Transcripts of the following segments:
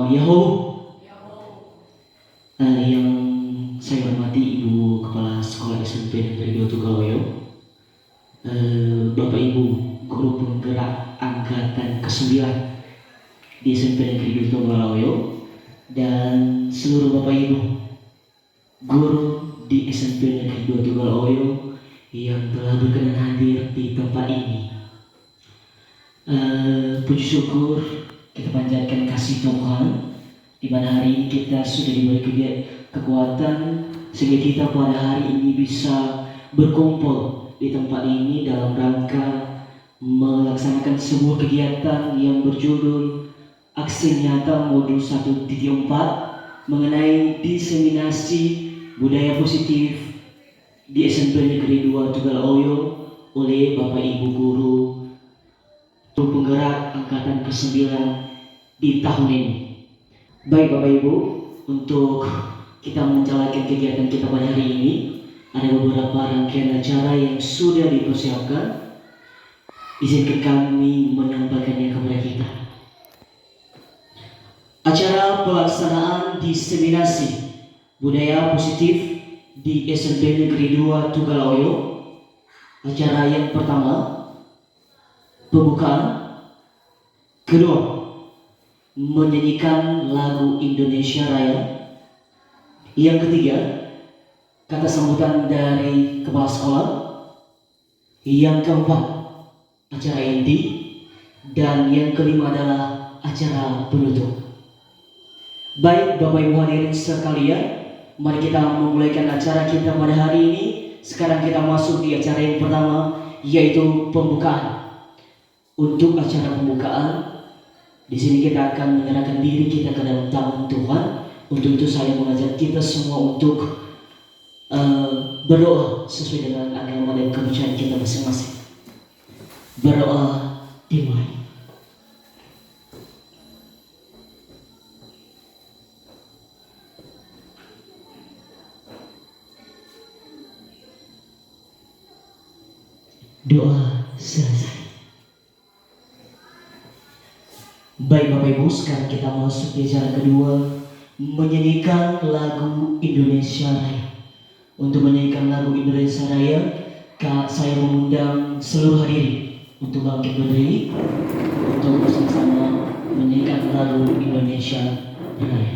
Yahoo. Yang saya hormati Ibu Kepala Sekolah SMP Negeri 2 Tugaloyo, Bapak Ibu Guru Penggerak Angkatan ke-9 di SMP Negeri 2 Tugaloyo, dan seluruh Bapak Ibu guru di SMP Negeri 2 Tugaloyo yang telah berkenan hadir di tempat ini. Puji syukur kita panjatkan kasih Tuhan, di mana hari ini kita sudah diberi kekuatan sehingga kita pada hari ini bisa berkumpul di tempat ini dalam rangka melaksanakan sebuah kegiatan yang berjudul Aksi Nyata Modul 1.4 mengenai diseminasi budaya positif di SMP Negeri 2 Tugaloyo oleh Bapak Ibu Guru Penggerak Angkatan ke-9 di tahun ini. Baik Bapak Ibu, untuk kita menjalankan kegiatan kita pada hari ini, ada beberapa rangkaian acara yang sudah dipersiapkan. Izinkan kami menyampaikannya kepada kita. Acara pelaksanaan diseminasi budaya positif di SMP Negeri 2 Tugaloyo. Acara yang pertama, pembukaan. Kedua, menyanyikan lagu Indonesia Raya. Yang ketiga, kata sambutan dari kepala sekolah. Yang keempat, acara inti. Dan yang kelima adalah acara penutup. Baik Bapak Ibu hadirin sekalian, mari kita memulaikan acara kita pada hari ini. Sekarang kita masuk di acara yang pertama, yaitu pembukaan. Untuk acara pembukaan, di sini kita akan menyerahkan diri kita ke dalam tangan Tuhan. Untuk itu saya mengajak kita semua untuk berdoa sesuai dengan agama dan kepercayaan kita masing-masing. Berdoa dimulai. Doa selesai. Baik Bapak Ibu, sekarang kita masuk di acara kedua, menyanyikan lagu Indonesia Raya. Untuk menyanyikan lagu Indonesia Raya, saya mengundang seluruh hadirin untuk bangkit berdiri untuk bersama-sama menyanyikan lagu Indonesia Raya.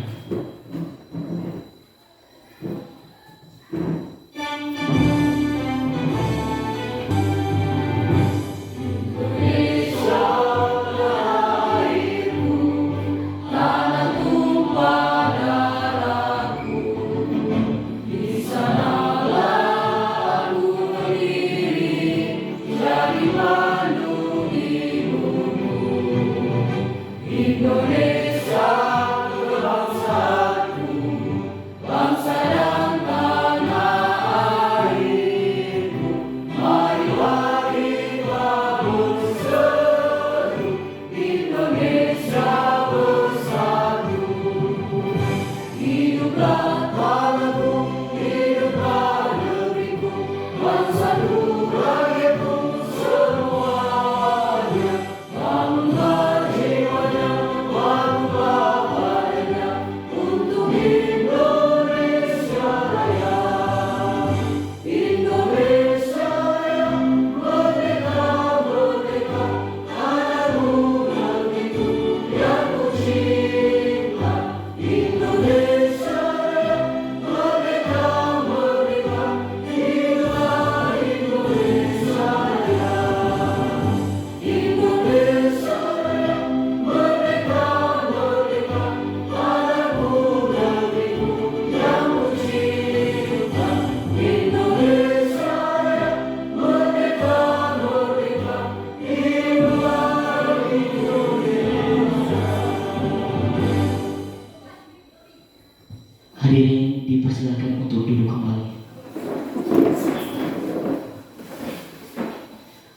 Hadirin dipersilakan untuk duduk kembali.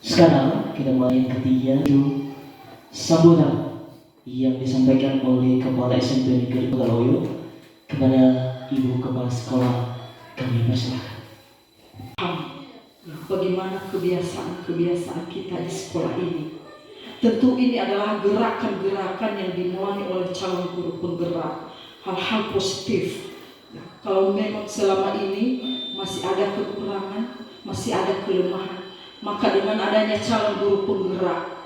Sekarang kita mulai yang ketiga, itu sambutan yang disampaikan oleh Kepala SMP Negeri Tugaloyo kepada Ibu Kepala Sekolah. Kami persilakan. Bagaimana kebiasaan-kebiasaan kita di sekolah ini, Tentu ini adalah gerakan-gerakan yang dimulai oleh calon guru penggerak, hal-hal positif. Ya, kalau memang selama ini masih ada kekurangan, masih ada kelemahan, maka dengan adanya calon guru penggerak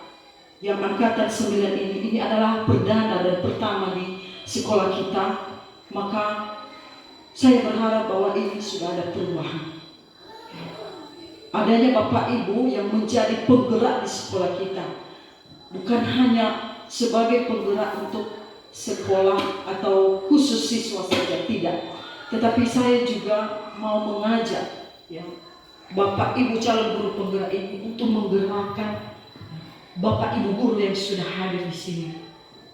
yang angkatan 9 ini adalah perdana dan pertama di sekolah kita, maka saya berharap bahwa ini sudah ada perubahan. Adanya Bapak Ibu yang menjadi penggerak di sekolah kita, bukan hanya sebagai penggerak untuk sekolah atau khusus siswa saja, tidak. Tetapi saya juga mau mengajak ya, Bapak Ibu calon guru penggerak ini untuk menggerakkan Bapak Ibu guru yang sudah hadir di sini.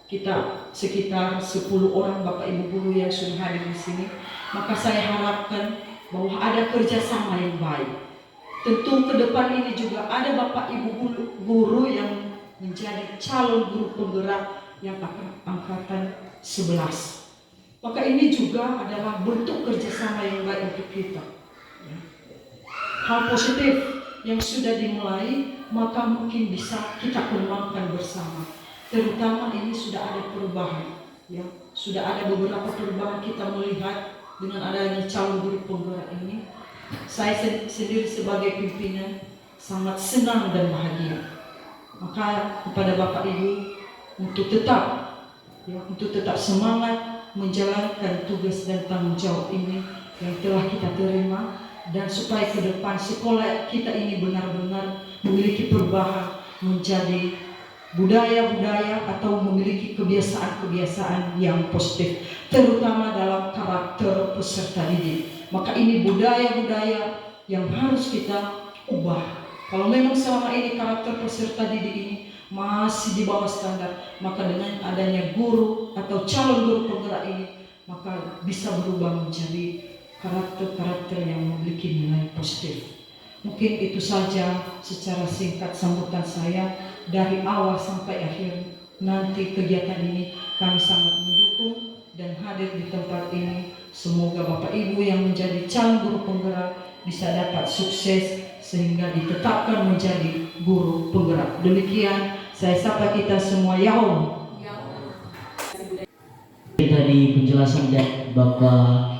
Kita sekitar 10 orang Bapak Ibu guru yang sudah hadir di sini. Maka saya harapkan bahwa ada kerjasama yang baik. Tentu ke depan ini juga ada Bapak Ibu guru yang menjadi calon guru penggerak yang akan angkatan 11. Maka ini juga adalah bentuk kerjasama yang baik untuk kita. Hal positif yang sudah dimulai, maka mungkin bisa kita kembangkan bersama. Terutama ini sudah ada perubahan, ya. Sudah ada beberapa perubahan kita melihat dengan adanya calon guru penggerak ini. Saya sendiri sebagai pimpinan sangat senang dan bahagia. Maka kepada Bapak Ibu untuk tetap semangat menjalankan tugas dan tanggung jawab ini yang telah kita terima, dan supaya ke depan sekolah kita ini benar-benar memiliki perubahan menjadi budaya-budaya atau memiliki kebiasaan-kebiasaan yang positif, terutama dalam karakter peserta didik. Maka ini budaya-budaya yang harus kita ubah. Kalau memang selama ini karakter peserta didik ini masih di bawah standar, maka dengan adanya guru atau calon guru penggerak ini, maka bisa berubah menjadi karakter-karakter yang memiliki nilai positif. Mungkin itu saja secara singkat sambutan saya dari awal sampai akhir. Nanti kegiatan ini kami sangat mendukung dan hadir di tempat ini. Semoga Bapak Ibu yang menjadi calon guru penggerak bisa dapat sukses sehingga ditetapkan menjadi guru penggerak. Demikian saya sapa kita semua, ya Allah. Tadi penjelasan dari Bapak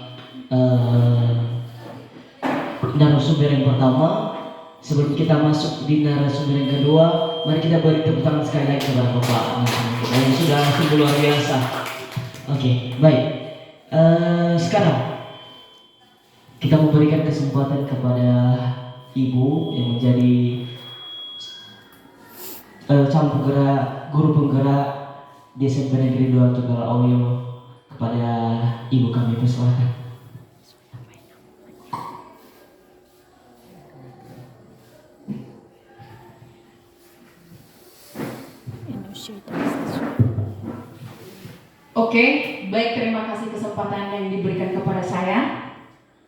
narasumber yang pertama. Sebelum kita masuk di narasumber yang kedua, mari kita beri tepuk tangan sekali lagi kepada Bapak yang sudah sungguh luar biasa. Oke, baik. Sekarang kita memberikan kesempatan kepada Ibu yang menjadi calon penggerak, guru penggerak di SMP Negeri 2 Tegal Oyo. Kepada Ibu kami persilakan. Oke, baik, terima kasih kesempatan yang diberikan kepada saya.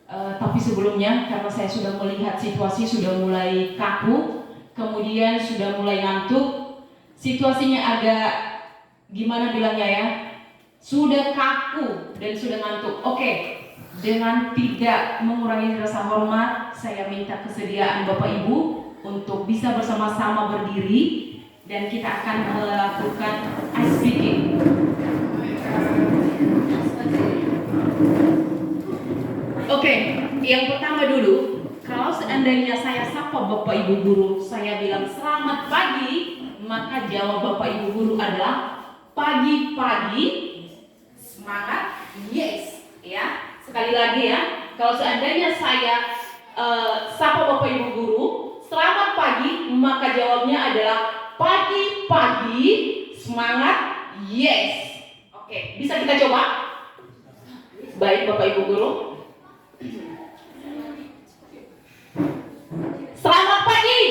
Tapi sebelumnya, karena saya sudah melihat situasi sudah mulai kaku, kemudian sudah mulai ngantuk, situasinya agak gimana bilangnya ya, sudah kaku dan sudah ngantuk. Oke, dengan tidak mengurangi rasa hormat, saya minta kesediaan Bapak Ibu untuk bisa bersama-sama berdiri dan kita akan melakukan ice speaking. Oke, yang pertama dulu, kalau seandainya saya sapa Bapak Ibu guru, saya bilang selamat pagi, maka jawab Bapak Ibu guru adalah pagi-pagi, semangat, yes, ya. Sekali lagi ya, kalau seandainya saya sapa Bapak Ibu guru, selamat pagi, maka jawabnya adalah pagi-pagi, semangat, yes. Oke, bisa kita coba? Baik Bapak Ibu guru. Selamat pagi.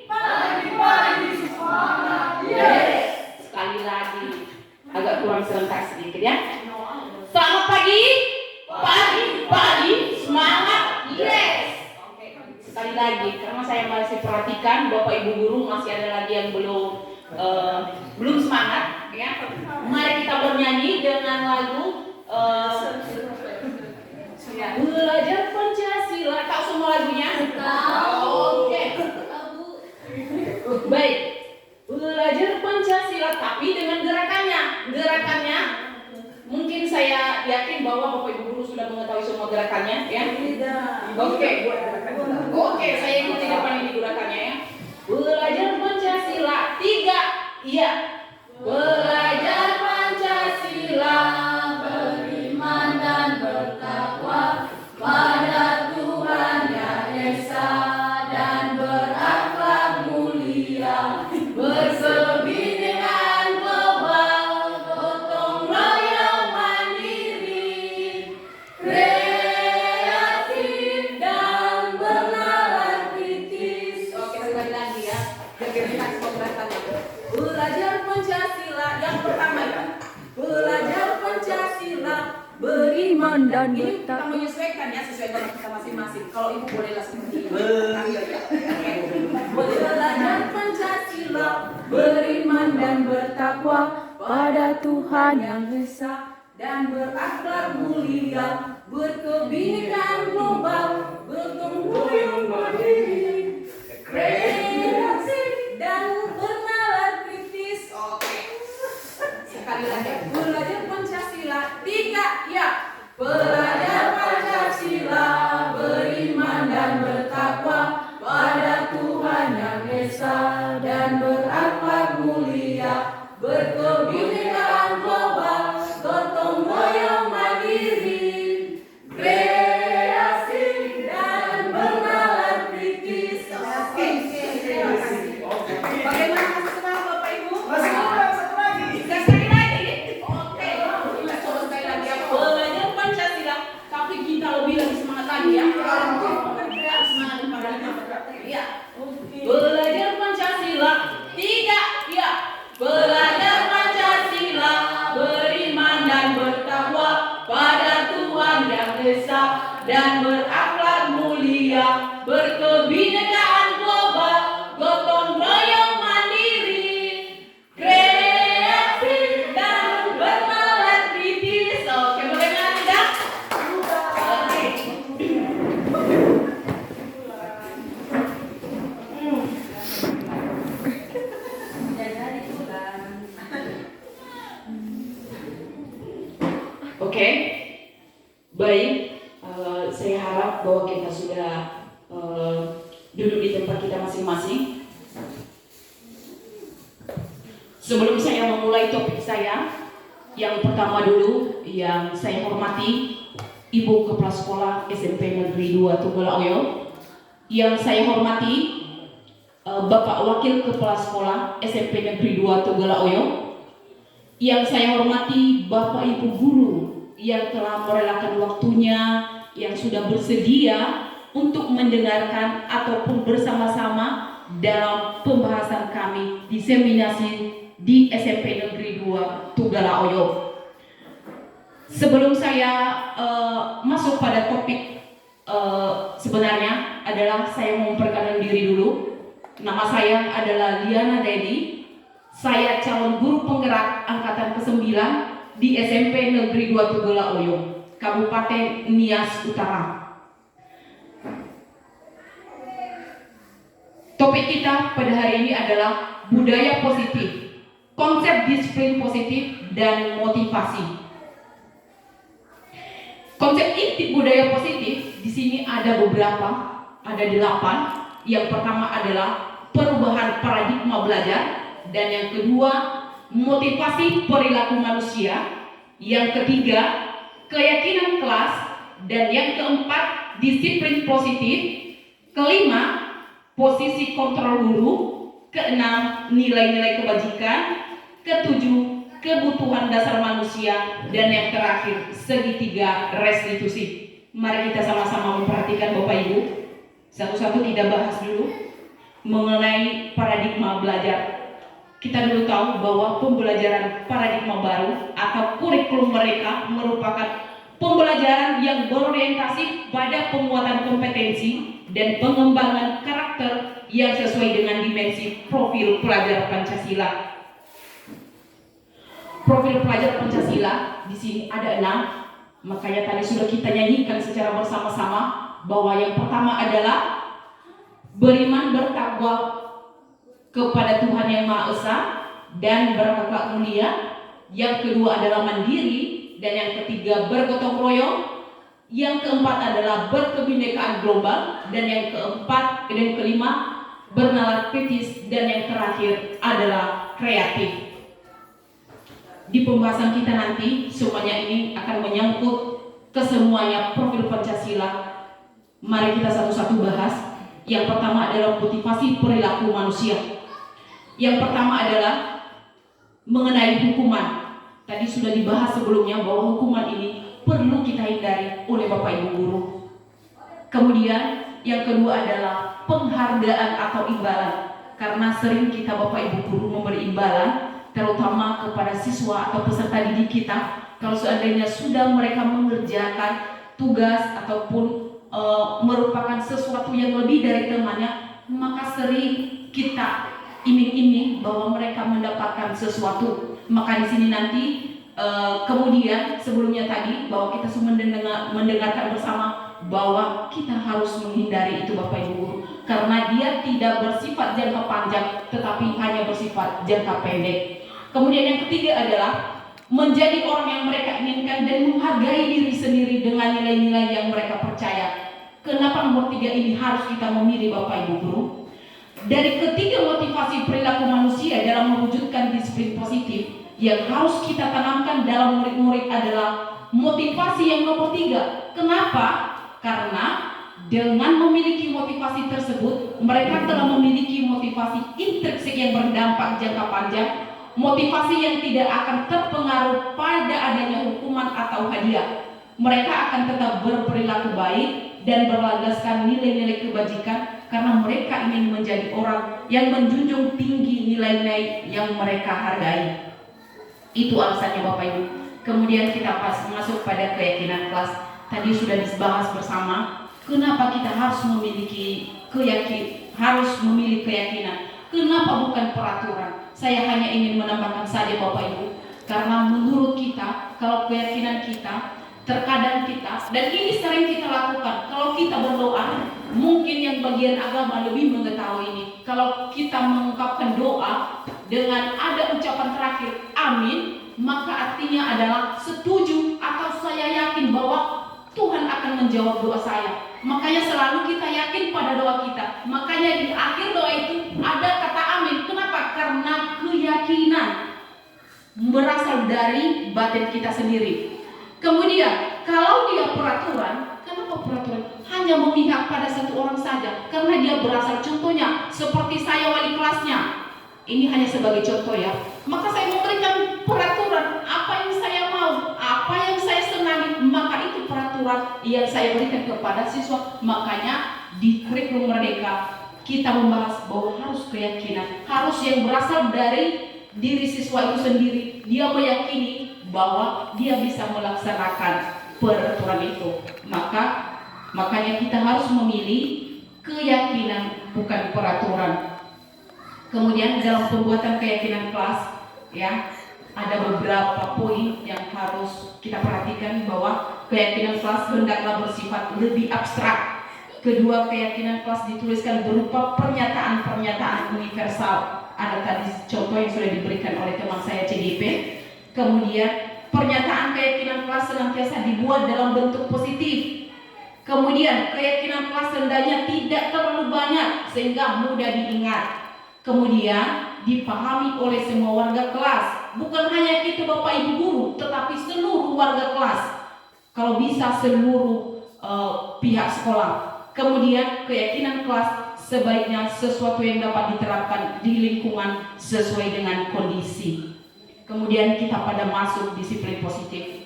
Pagi-pagi semangat. Yes. Sekali lagi. Agak kurang serentak sedikit ya. Selamat pagi. Pagi-pagi semangat. Yes. Oke. Sekali lagi, karena saya masih perhatikan Bapak Ibu guru masih ada lagi yang belum semangat ya. Mari kita bernyanyi dengan lagu Belajar Pancasila. Tahu semua lagunya? Tahu. Oke. Baik. Belajar Pancasila. semua gerakannya ya. Oke. Oke, saya ikuti depan ini gerakannya ya. Belajar Pancasila 3. Iya. Belajar Pancasila, beriman dan bertakwa pada Tuhan Yang Esa dan berakhlak mulia, berkebinekaan global, gotong royong mandiri, kreatif dan bernalar kritis. Oke, sekali lagi ya. Kita semua gerakannya. Belajar Pancasila yang pertama ya. Belajar Pancasila, beriman dan bertakwa. Ini kita menyesuaikan ya sesuai dengan kita masing-masing. Kalau ibu bolehlah seperti ini. Belajar Pancasila, beriman dan bertakwa pada Tuhan Yang Esa dan berakhlak mulia, berkebinekaan global, gotong royong mandiri, kreatif dan bernalar kritis. Oke. Sekali lagi. Belajar Pancasila 3. Ya. Belajar Pancasila, beriman dan bertakwa pada Tuhan Yang Esa dan berakhlak mulia, berkebinekaan global, gotong royong mandiri, kreatif dan bernalar kritis. Oke. Bagaimana masih semangat Bapak Ibu? Masih kurang satu lagi. Bisa sekali lagi? Oke. Kita coba sekali lagi ya. Belajar Pancasila, tapi kita lebih semangat lagi ya. Semangat kepada kita. Ya. Belajar Pancasila 3. Ya. Belajar Pancasila, beriman dan bertakwa pada Tuhan Yang Esa dan berakhlak mulia, berkebinekaan global, gotong royong mandiri, kreatif dan bernalar kritis. Oke, bagaimana tidak? Oke. Oke, baik. Saya harap bahwa kita sudah duduk di tempat kita masing-masing. Sebelum saya memulai topik saya, yang pertama dulu yang saya hormati Ibu Kepala Sekolah SMP Negeri 2 Tugalaoyo, yang saya hormati Bapak Wakil Kepala Sekolah SMP Negeri 2 Tugalaoyo, yang saya hormati Bapak Ibu guru yang telah merelakan waktunya, yang sudah bersedia untuk mendengarkan ataupun bersama-sama dalam pembahasan kami diseminasi di SMP Negeri 2 Tugalaoyo. Sebelum saya masuk pada topik sebenarnya adalah saya mau memperkenalkan diri dulu. Nama saya adalah Liana Dedi. Saya calon guru penggerak angkatan ke-9 di SMP Negeri 2 Tugalaoyo, Kabupaten Nias Utara. Topik kita pada hari ini adalah budaya positif, konsep disiplin positif dan motivasi. Konsep inti budaya positif di sini ada beberapa, ada 8. Yang pertama adalah perubahan paradigma belajar, dan yang kedua motivasi perilaku manusia, yang ketiga keyakinan kelas, dan yang keempat disiplin positif, kelima posisi kontrol guru, keenam nilai-nilai kebajikan, ketujuh kebutuhan dasar manusia, dan yang terakhir segitiga restitusi. Mari kita sama-sama memperhatikan Bapak Ibu. Satu-satu kita bahas dulu mengenai paradigma belajar. Kita dulu tahu bahwa pembelajaran paradigma baru atau kurikulum mereka merupakan pembelajaran yang berorientasi pada penguatan kompetensi dan pengembangan karakter yang sesuai dengan dimensi profil pelajar Pancasila. Profil pelajar Pancasila di sini ada 6, makanya tadi sudah kita nyanyikan secara bersama-sama bahwa yang pertama adalah beriman bertakwa kepada Tuhan Yang Maha Esa dan berakhlak mulia. Yang kedua adalah mandiri, dan yang ketiga bergotong royong, yang keempat adalah berkebinekaan global, dan yang keempat dan yang kelima bernalar kritis, dan yang terakhir adalah kreatif. Di pembahasan kita nanti semuanya ini akan menyangkut kesemuanya profil Pancasila. Mari kita satu-satu bahas. Yang pertama adalah motivasi perilaku manusia. Yang pertama adalah mengenai hukuman. Tadi sudah dibahas sebelumnya bahwa hukuman ini perlu kita hindari oleh Bapak Ibu guru. Kemudian yang kedua adalah penghargaan atau imbalan. Karena sering kita Bapak Ibu guru memberi imbalan, terutama kepada siswa atau peserta didik kita, kalau seandainya sudah mereka mengerjakan tugas ataupun merupakan sesuatu yang lebih dari temannya, maka sering kita iming-iming bahwa mereka mendapatkan sesuatu. Maka di sini nanti kemudian sebelumnya tadi bahwa kita semua mendengarkan bersama bahwa kita harus menghindari itu Bapak Ibu guru, karena dia tidak bersifat jangka panjang tetapi hanya bersifat jangka pendek. Kemudian yang ketiga adalah menjadi orang yang mereka inginkan dan menghargai diri sendiri dengan nilai-nilai yang mereka percaya. Kenapa nomor 3 ini harus kita memilih Bapak Ibu guru? Dari ketiga motivasi perilaku manusia dalam mewujudkan disiplin positif, yang harus kita tanamkan dalam murid-murid adalah motivasi yang nomor 3. Kenapa? Karena dengan memiliki motivasi tersebut, mereka telah memiliki motivasi intrinsik yang berdampak jangka panjang, motivasi yang tidak akan terpengaruh pada adanya hukuman atau hadiah. Mereka akan tetap berperilaku baik dan berlandaskan nilai-nilai kebajikan karena mereka ingin menjadi orang yang menjunjung tinggi nilai-nilai yang mereka hargai. Itu alasannya Bapak Ibu. Kemudian kita masuk pada keyakinan kelas. Tadi sudah dibahas bersama kenapa kita harus memiliki memilih keyakinan. Kenapa bukan peraturan? Saya hanya ingin menambahkan saja Bapak Ibu, karena menurut kita kalau keyakinan kita terkadang kita, dan ini sering kita lakukan, kalau kita berdoa, mungkin yang bagian agama lebih mengetahui ini. Kalau kita mengungkapkan doa dengan ada ucapan terakhir amin, maka artinya adalah setuju atau saya yakin bahwa Tuhan akan menjawab doa saya. Makanya selalu kita yakin pada doa kita. Makanya di akhir doa itu ada kata amin. Kenapa? Karena keyakinan berasal dari batin kita sendiri. Kemudian kalau dia peraturan, kenapa peraturan? Hanya memihak pada satu orang saja, karena dia berasal, contohnya seperti saya wali kelasnya, ini hanya sebagai contoh ya, maka saya memberikan peraturan apa yang saya mau, apa yang saya senangi, maka itu peraturan yang saya berikan kepada siswa. Makanya di kurikulum Merdeka kita membahas bahwa harus keyakinan, harus yang berasal dari diri siswa itu sendiri. Dia meyakini bahwa dia bisa melaksanakan peraturan itu. Makanya kita harus memilih keyakinan, bukan peraturan. Kemudian dalam pembuatan keyakinan kelas ya, ada beberapa poin yang harus kita perhatikan, bahwa keyakinan kelas hendaklah bersifat lebih abstrak. Kedua, keyakinan kelas dituliskan berupa pernyataan-pernyataan universal. Ada tadi contoh yang sudah diberikan oleh teman saya CDP. Kemudian pernyataan keyakinan kelas senantiasa dibuat dalam bentuk positif. Kemudian keyakinan kelas hendaknya tidak terlalu banyak sehingga mudah diingat. Kemudian dipahami oleh semua warga kelas, bukan hanya kita Bapak Ibu guru, tetapi seluruh warga kelas. Kalau bisa seluruh pihak sekolah. Kemudian keyakinan kelas sebaiknya sesuatu yang dapat diterapkan di lingkungan sesuai dengan kondisi. Kemudian kita pada masuk disiplin positif.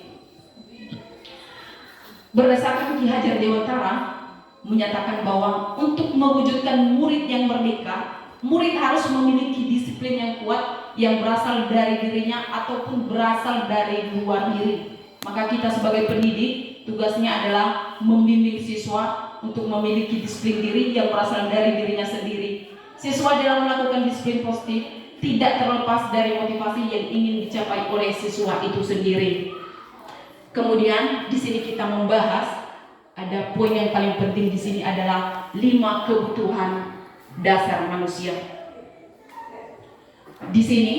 Berdasarkan Ki Hajar Dewantara menyatakan bahwa untuk mewujudkan murid yang merdeka, murid harus memiliki disiplin yang kuat yang berasal dari dirinya ataupun berasal dari luar diri. Maka kita sebagai pendidik tugasnya adalah membimbing siswa untuk memiliki disiplin diri yang berasal dari dirinya sendiri. Siswa dalam melakukan disiplin positif tidak terlepas dari motivasi yang ingin dicapai oleh siswa itu sendiri. Kemudian di sini kita membahas, ada poin yang paling penting di sini adalah 5 kebutuhan dasar manusia. Di sini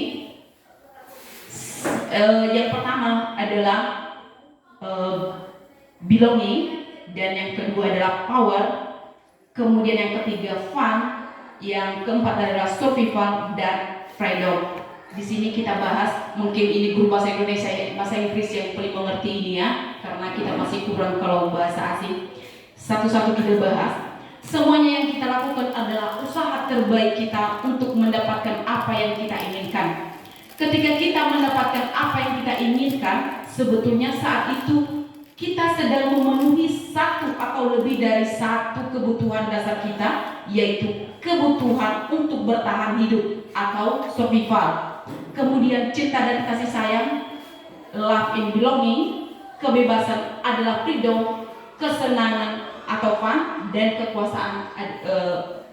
yang pertama adalah belonging, dan yang kedua adalah power, kemudian yang ketiga fun, yang keempat adalah survival dan freedom. Di sini kita bahas, mungkin ini guru bahasa Indonesia, bahasa Inggris yang paling mengerti ini ya, karena kita masih kurang kalau bahasa asing. Satu-satu kita bahas. Semuanya yang kita lakukan adalah usaha terbaik kita untuk mendapatkan apa yang kita inginkan. Ketika kita mendapatkan apa yang kita inginkan, sebetulnya saat itu kita sedang memenuhi satu atau lebih dari satu kebutuhan dasar kita, yaitu kebutuhan untuk bertahan hidup atau survival. Kemudian cinta dan kasih sayang, love and belonging, kebebasan adalah freedom, kesenangan atau fun, dan kekuasaan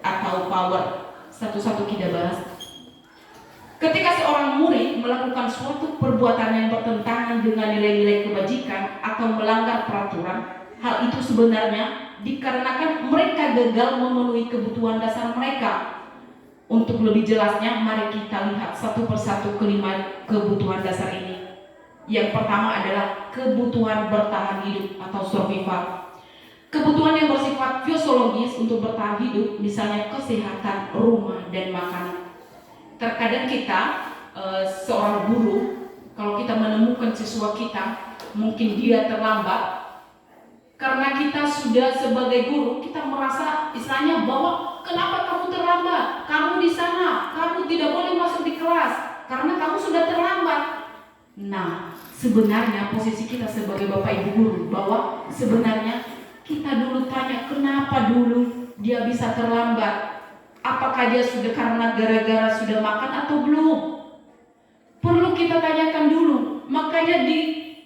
atau power. Satu-satu kita bahas. Ketika seorang murid melakukan suatu perbuatan yang bertentangan dengan nilai-nilai kebajikan atau melanggar peraturan, hal itu sebenarnya dikarenakan mereka gagal memenuhi kebutuhan dasar mereka. Untuk lebih jelasnya, mari kita lihat satu persatu kelima kebutuhan dasar ini. Yang pertama adalah kebutuhan bertahan hidup atau survival. Kebutuhan yang bersifat fisiologis untuk bertahan hidup, misalnya kesehatan, rumah, dan makanan. Terkadang kita, seorang guru, kalau kita menemukan siswa kita, mungkin dia terlambat, karena kita sudah sebagai guru, kita merasa istilahnya bahwa kenapa kamu terlambat? Kamu di sana, kamu tidak boleh masuk di kelas, karena kamu sudah terlambat. Nah, sebenarnya posisi kita sebagai Bapak Ibu guru, bahwa sebenarnya kita dulu tanya kenapa dulu dia bisa terlambat. Apakah dia sudah karena gara-gara sudah makan atau belum? Perlu kita tanyakan dulu. Makanya di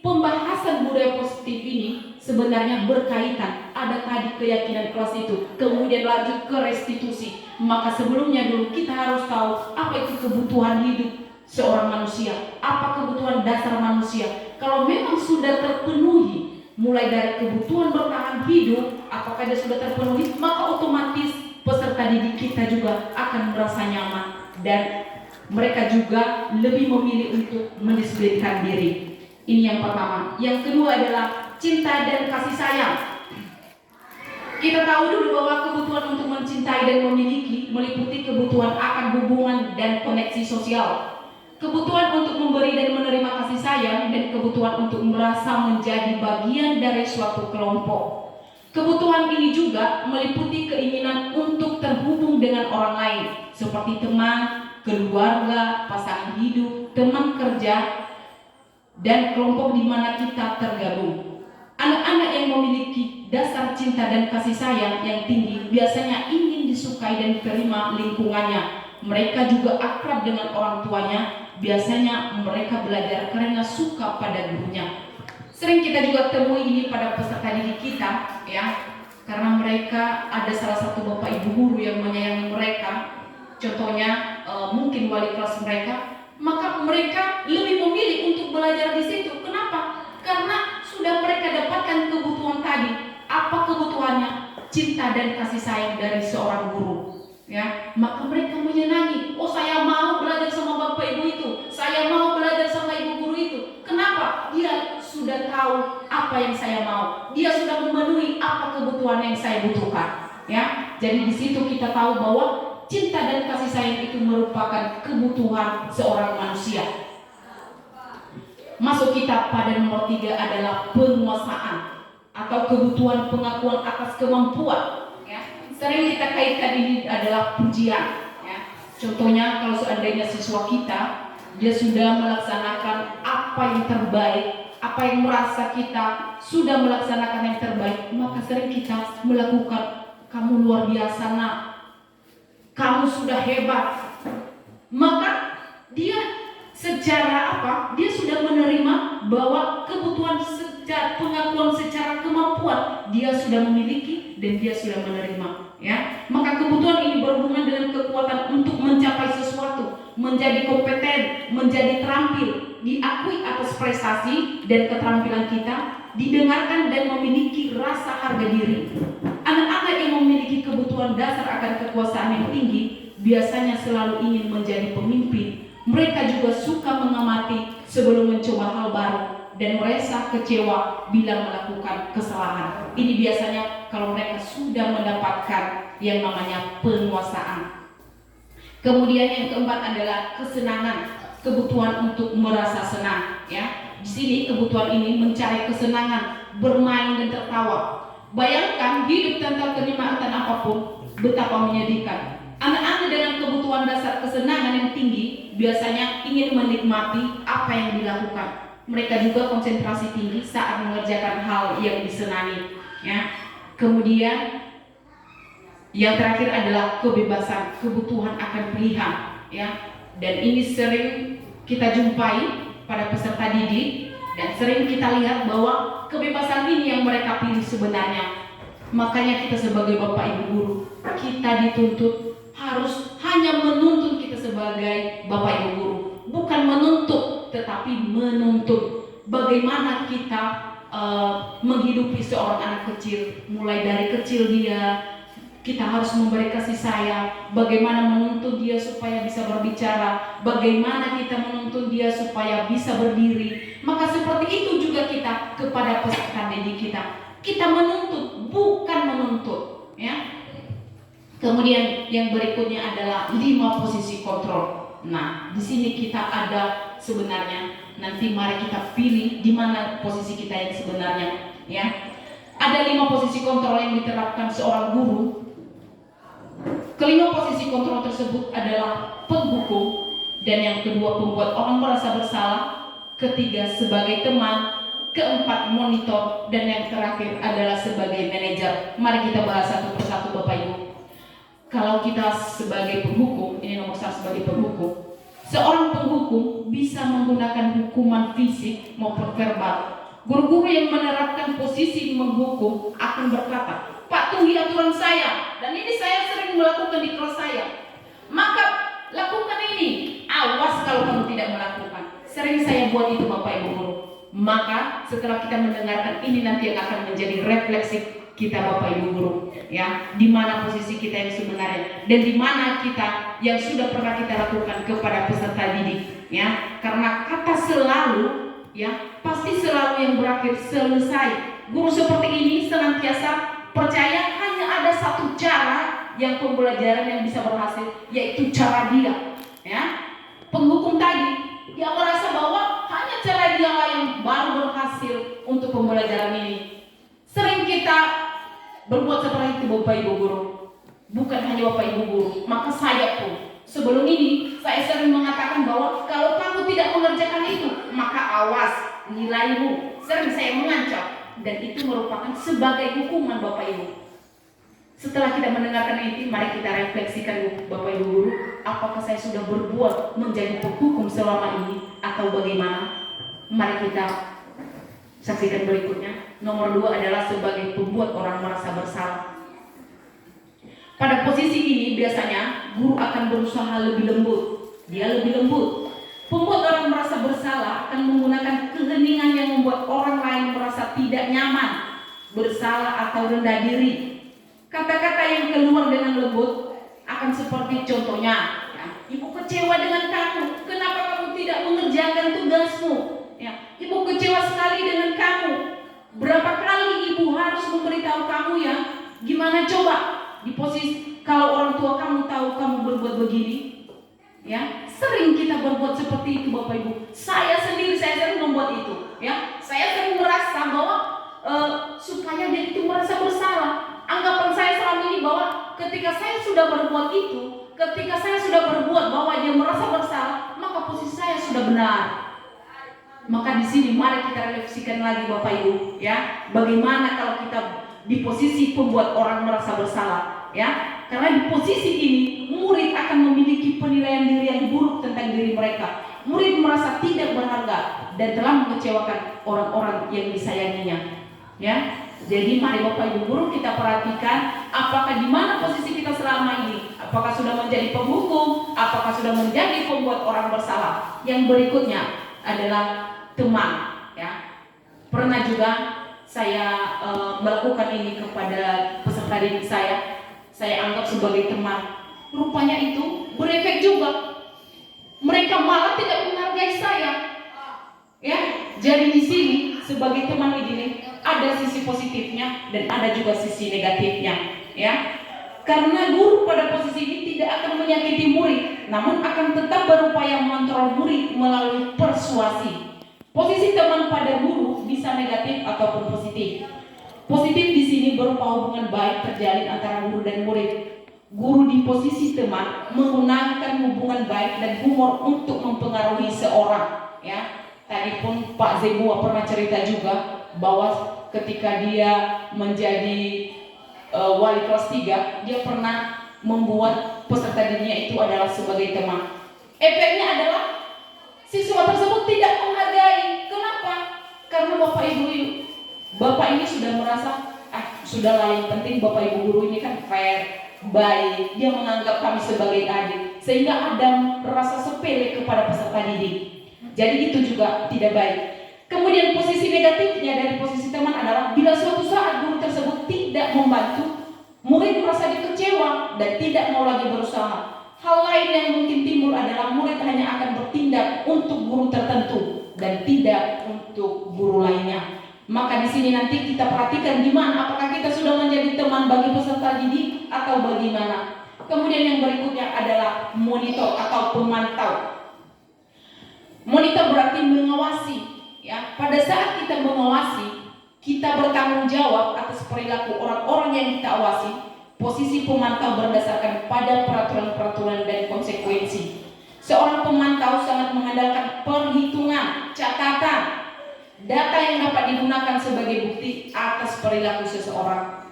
pembahasan budaya positif ini sebenarnya berkaitan. Ada tadi keyakinan kelas itu, kemudian lanjut ke restitusi. Maka sebelumnya dulu kita harus tahu apa itu kebutuhan hidup seorang manusia, apa kebutuhan dasar manusia. Kalau memang sudah terpenuhi, mulai dari kebutuhan bertahan hidup, apakah dia sudah terpenuhi, maka otomatis peserta didik kita juga akan merasa nyaman dan mereka juga lebih memilih untuk mendisiplinkan diri. Ini yang pertama. Yang kedua adalah cinta dan kasih sayang. Kita tahu dulu bahwa kebutuhan untuk mencintai dan memiliki meliputi kebutuhan akan hubungan dan koneksi sosial, kebutuhan untuk memberi dan menerima kasih sayang, dan kebutuhan untuk merasa menjadi bagian dari suatu kelompok. Kebutuhan ini juga meliputi keinginan untuk terhubung dengan orang lain, seperti teman, keluarga, pasangan hidup, teman kerja, dan kelompok di mana kita tergabung. Anak-anak yang memiliki dasar cinta dan kasih sayang yang tinggi biasanya ingin disukai dan diterima lingkungannya. Mereka juga akrab dengan orang tuanya. Biasanya mereka belajar karena suka pada gurunya. Sering kita juga temui ini pada peserta didik kita, ya, karena mereka ada salah satu bapak ibu guru yang menyayangi mereka. Contohnya mungkin wali kelas mereka, maka mereka lebih memilih untuk belajar di situ. Kenapa? Karena sudah mereka dapatkan kebutuhan tadi. Apa kebutuhannya? Cinta dan kasih sayang dari seorang guru. Ya, maka mereka menyenangi. Oh, saya mau belajar sama bapak ibu itu. Saya mau belajar sama ibu guru itu. Kenapa? Dia sudah tahu apa yang saya mau. Dia sudah memenuhi apa kebutuhan yang saya butuhkan. Ya, jadi di situ kita tahu bahwa cinta dan kasih sayang itu merupakan kebutuhan seorang manusia. Masuk kita pada nomor 3 adalah penguasaan atau kebutuhan pengakuan atas kemampuan. Sering kita kaitkan ini adalah pujian, ya. Contohnya kalau seandainya siswa kita dia sudah melaksanakan apa yang terbaik, apa yang merasa kita sudah melaksanakan yang terbaik, maka sering kita melakukan, kamu luar biasa nak, kamu sudah hebat. Maka dia secara apa? Dia sudah menerima bahwa kebutuhan secara pengakuan secara kemampuan dia sudah memiliki dan dia sudah menerima, ya. Maka kebutuhan ini berhubungan dengan kekuatan untuk mencapai sesuatu, menjadi kompeten, menjadi terampil, diakui atas prestasi dan keterampilan kita, didengarkan dan memiliki rasa harga diri. Anak-anak yang memiliki kebutuhan dasar akan kekuasaan yang tinggi biasanya selalu ingin menjadi pemimpin. Mereka juga suka mengamati sebelum mencoba hal baru. dan merasa kecewa bila melakukan kesalahan. Ini biasanya kalau mereka sudah mendapatkan yang namanya penguasaan. Kemudian yang keempat adalah kesenangan, kebutuhan untuk merasa senang. Ya, di sini kebutuhan ini mencari kesenangan, bermain dan tertawa. Bayangkan hidup tanpa kenikmatan apapun, betapa menyedihkan. Anak-anak dengan kebutuhan dasar kesenangan yang tinggi biasanya ingin menikmati apa yang dilakukan. Mereka juga konsentrasi tinggi saat mengerjakan hal yang disenangi. Ya, kemudian yang terakhir adalah kebebasan, kebutuhan akan pilihan, ya. Dan ini sering kita jumpai pada peserta didik dan sering kita lihat bahwa kebebasan ini yang mereka pilih sebenarnya. Makanya kita sebagai Bapak Ibu guru, kita dituntut harus hanya menuntun kita sebagai Bapak Ibu guru, bukan menuntut tetapi menuntut. Bagaimana kita menghidupi seorang anak kecil, mulai dari kecil kita harus memberi kasih sayang, bagaimana menuntun dia supaya bisa berbicara, bagaimana kita menuntun dia supaya bisa berdiri. Maka seperti itu juga kita kepada peserta didik kita. Kita menuntut, bukan menuntut, ya. Kemudian yang berikutnya adalah 5 posisi kontrol. Nah, di sini kita ada sebenarnya. Nanti mari kita pilih di mana posisi kita yang sebenarnya, ya. Ada 5 posisi kontrol yang diterapkan seorang guru. Kelima posisi kontrol tersebut adalah penghukum, dan yang kedua pembuat orang merasa bersalah, ketiga sebagai teman, keempat monitor, dan yang terakhir adalah sebagai manajer. Mari kita bahas satu persatu Bapak Ibu. Kalau kita sebagai penghukum, ini nomor 1 sebagai penghukum. Seorang penghukum bisa menggunakan hukuman fisik maupun verbal. Guru-guru yang menerapkan posisi menghukum akan berkata, patuhi aturan saya, dan ini saya sering melakukan di kelas saya. Maka lakukan ini, awas kalau kamu tidak melakukan. Sering saya buat itu Bapak Ibu guru. Maka setelah kita mendengarkan ini nanti yang akan menjadi refleksi kita Bapak Ibu guru, ya, di mana posisi kita yang sebenarnya dan di mana kita yang sudah pernah kita lakukan kepada peserta didik, ya. Karena kata selalu, ya, pasti selalu yang berakhir selesai. Guru seperti ini senantiasa percaya hanya ada satu cara yang pembelajaran yang bisa berhasil, yaitu cara dia, ya. Penghukum tadi dia merasa bahwa hanya cara dia yang baru berhasil untuk pembelajaran ini. Sering kita berbuat seperti itu Bapak Ibu guru, bukan hanya Bapak Ibu guru, maka saya pun sebelum ini saya sering mengatakan bahwa kalau kamu tidak mengerjakan itu, maka awas nilaimu. Sering saya mengancam, dan itu merupakan sebagai hukuman Bapak Ibu. Setelah kita mendengarkan ini, mari kita refleksikan Bapak Ibu guru, apakah saya sudah berbuat menjadi penghukum selama ini atau bagaimana? Mari kita saksikan berikutnya. Nomor 2 adalah sebagai pembuat orang merasa bersalah. Pada posisi ini biasanya guru akan berusaha lebih lembut. Dia lebih lembut. Pembuat orang merasa bersalah akan menggunakan keheningan yang membuat orang lain merasa tidak nyaman, bersalah atau rendah diri. Kata-kata yang keluar dengan lembut akan seperti contohnya, ya, ibu kecewa dengan kamu, kenapa kamu tidak mengerjakan tugasmu? Ya, ibu kecewa sekali dengan kamu. Berapa kali ibu harus memberitahu kamu, ya? Gimana coba di posisi kalau orang tua kamu tahu kamu berbuat begini, ya? Sering kita berbuat seperti itu Bapak Ibu. Saya sendiri saya sering membuat itu, ya. Saya sering merasa bahwa supaya dia itu merasa bersalah. Anggapan saya selama ini bahwa ketika saya sudah berbuat itu, ketika saya sudah berbuat bahwa dia merasa bersalah, maka posisi saya sudah benar. Maka di sini mari kita refleksikan lagi Bapak Ibu, ya. Bagaimana kalau kita di posisi pembuat orang merasa bersalah, ya? Karena di posisi ini murid akan memiliki penilaian diri yang buruk tentang diri mereka. Murid merasa tidak berharga dan telah mengecewakan orang-orang yang disayanginya, ya. Jadi mari Bapak Ibu guru kita perhatikan apakah di mana posisi kita selama ini. Apakah sudah menjadi penghukum, apakah sudah menjadi pembuat orang bersalah. Yang berikutnya adalah teman, ya. Pernah juga saya melakukan ini kepada peserta didik saya anggap sebagai teman. Rupanya itu berefek juga. Mereka malah tidak menghargai saya, ya. Jadi di sini sebagai teman didik ada sisi positifnya dan ada juga sisi negatifnya, ya. Karena guru pada posisi ini tidak akan menyakiti murid, namun akan tetap berupaya mengontrol murid melalui persuasi. Posisi teman pada guru bisa negatif ataupun positif. Positif di sini berupa hubungan baik terjalin antara guru dan murid. Guru di posisi teman menggunakan hubungan baik dan humor untuk mempengaruhi seorang, ya. Tadi pun Pak Zebua pernah cerita juga bahwa ketika dia menjadi wali kelas 3, dia pernah membuat peserta didiknya itu adalah sebagai teman. Efeknya adalah siswa tersebut tidak menghargai. Kenapa? Karena Bapak ini sudah merasa, sudahlah, yang penting Bapak Ibu guru ini kan fair, baik, dia menganggap kami sebagai adik, sehingga ada rasa sepele kepada peserta didik. Jadi itu juga tidak baik. Kemudian posisi negatifnya dari posisi teman adalah bila suatu saat guru tersebut tidak membantu, murid merasa dikecewa dan tidak mau lagi berusaha. Hal lain yang mungkin timbul adalah murid hanya akan bertindak untuk guru tertentu dan tidak untuk guru lainnya. Maka di sini nanti kita perhatikan di mana apakah kita sudah menjadi teman bagi peserta didik atau bagaimana. Kemudian yang berikutnya adalah monitor atau pemantau. Monitor berarti mengawasi, ya. Pada saat kita mengawasi, kita bertanggung jawab atas perilaku orang-orang yang kita awasi. Posisi pemantau berdasarkan pada peraturan-peraturan dan konsekuensi. Seorang pemantau sangat mengandalkan perhitungan, catatan, data yang dapat digunakan sebagai bukti atas perilaku seseorang.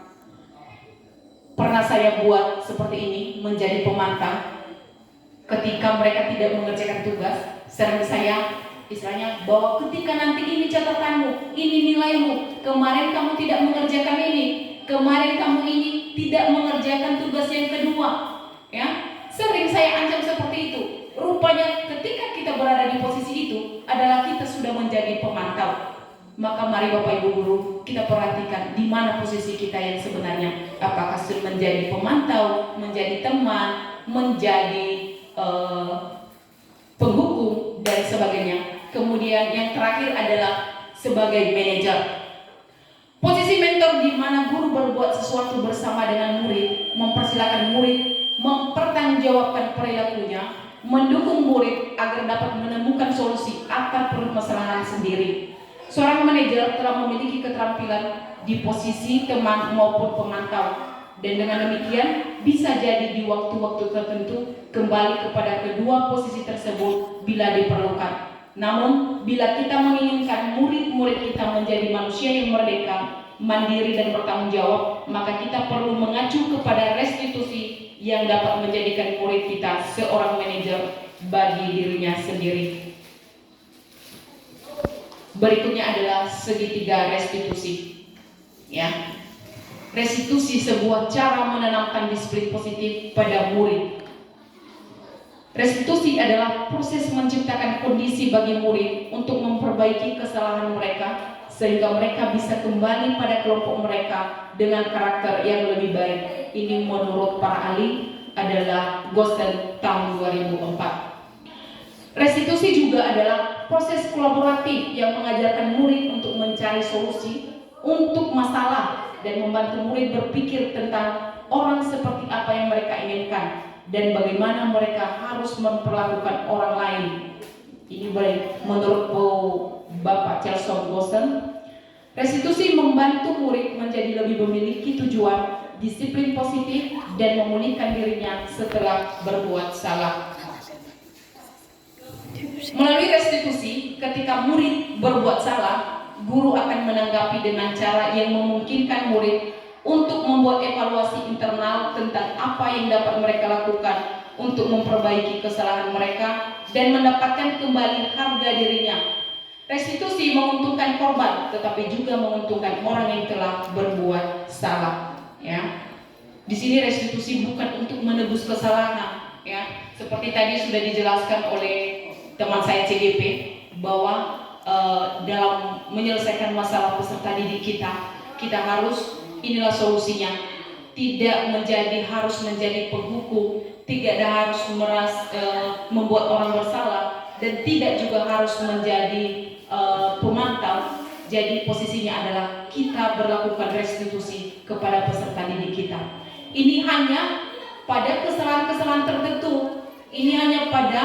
Pernah saya buat seperti ini, menjadi pemantau. Ketika mereka tidak mengerjakan tugas, sering saya istilahnya bahwa ketika nanti ini catatanmu, ini nilaimu, kemarin kamu tidak mengerjakan ini, kemarin kamu ini tidak mengerjakan tugas yang kedua, ya. Sering saya ancam seperti itu. Rupanya ketika kita berada di posisi itu adalah kita sudah menjadi pemantau. Maka mari Bapak Ibu guru, kita perhatikan di mana posisi kita yang sebenarnya. Apakah sudah menjadi pemantau, menjadi teman, menjadi penghukum dan sebagainya. Kemudian yang terakhir adalah sebagai manajer. Posisi mentor di mana guru berbuat sesuatu bersama dengan murid, mempersilahkan murid mempertanggungjawabkan perilakunya, mendukung murid agar dapat menemukan solusi atas permasalahan sendiri. Seorang manajer telah memiliki keterampilan di posisi teman maupun pemantau. Dan dengan demikian bisa jadi di waktu-waktu tertentu kembali kepada kedua posisi tersebut bila diperlukan. Namun bila kita menginginkan murid-murid kita menjadi manusia yang merdeka, mandiri dan bertanggung jawab, maka kita perlu mengacu kepada restitusi yang dapat menjadikan murid kita seorang manajer bagi dirinya sendiri. Berikutnya adalah segitiga restitusi, ya. Restitusi sebuah cara menanamkan disiplin positif pada murid. Restitusi adalah proses menciptakan kondisi bagi murid untuk memperbaiki kesalahan mereka sehingga mereka bisa kembali pada kelompok mereka dengan karakter yang lebih baik. Ini menurut para ahli adalah Gosen tahun 2004. Restitusi juga adalah proses kolaboratif yang mengajarkan murid untuk mencari solusi untuk masalah dan membantu murid berpikir tentang orang seperti apa yang mereka inginkan dan bagaimana mereka harus memperlakukan orang lain. Ini menurut Bapak Charles Gosen. Restitusi membantu murid menjadi lebih memiliki tujuan, disiplin positif, dan memulihkan dirinya setelah berbuat salah. Melalui restitusi, ketika murid berbuat salah, guru akan menanggapi dengan cara yang memungkinkan murid untuk membuat evaluasi internal tentang apa yang dapat mereka lakukan untuk memperbaiki kesalahan mereka dan mendapatkan kembali harga dirinya. Restitusi menguntungkan korban, tetapi juga menguntungkan orang yang telah berbuat salah. Ya, di sini restitusi bukan untuk menebus kesalahan. Ya, seperti tadi sudah dijelaskan oleh teman saya CGP bahwa dalam menyelesaikan masalah peserta didik kita harus, inilah solusinya, tidak harus menjadi penghukum, tidak harus membuat orang bersalah, dan tidak juga harus menjadi pemantau. Jadi posisinya adalah kita berlakukan restitusi kepada peserta didik kita. Ini hanya pada kesalahan-kesalahan tertentu. Ini hanya pada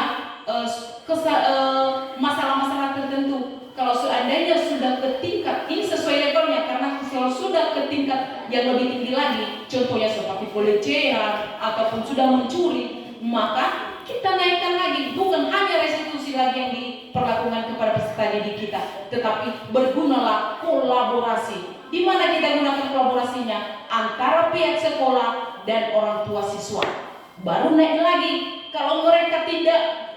masalah-masalah tertentu. Kalau seandainya sudah ke tingkat, ini sesuai levelnya, karena kalau sudah ke tingkat yang lebih tinggi lagi, contohnya seperti pelecehan ataupun sudah mencuri, maka kita naikkan lagi. Bukan hanya restitusi lagi yang diperlakukan kepada peserta didik kita, tetapi bergunalah kolaborasi. Di mana kita gunakan kolaborasinya? Antara pihak sekolah dan orang tua siswa. Baru naik lagi. Kalau mereka tidak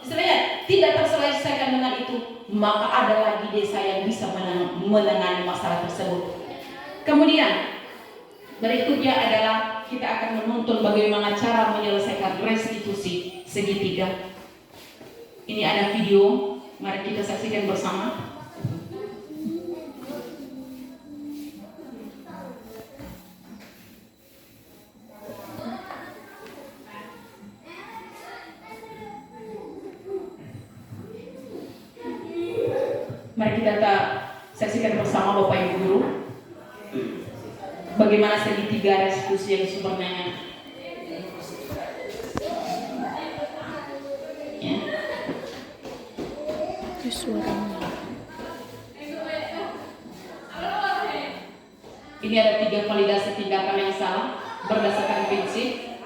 istilahnya tidak terselesaikan dengan itu, maka ada lagi desa yang bisa menangani masalah tersebut. Kemudian berikutnya adalah kita akan menuntun bagaimana cara menyelesaikan restitusi segitiga. Ini ada video, mari kita saksikan bersama. Mari kita saksikan bersama Bapak Ibu Guru bagaimana segitiga restitusi yang sebenarnya. Ya. Ini ada 3 validasi tindakan yang salah berdasarkan prinsip,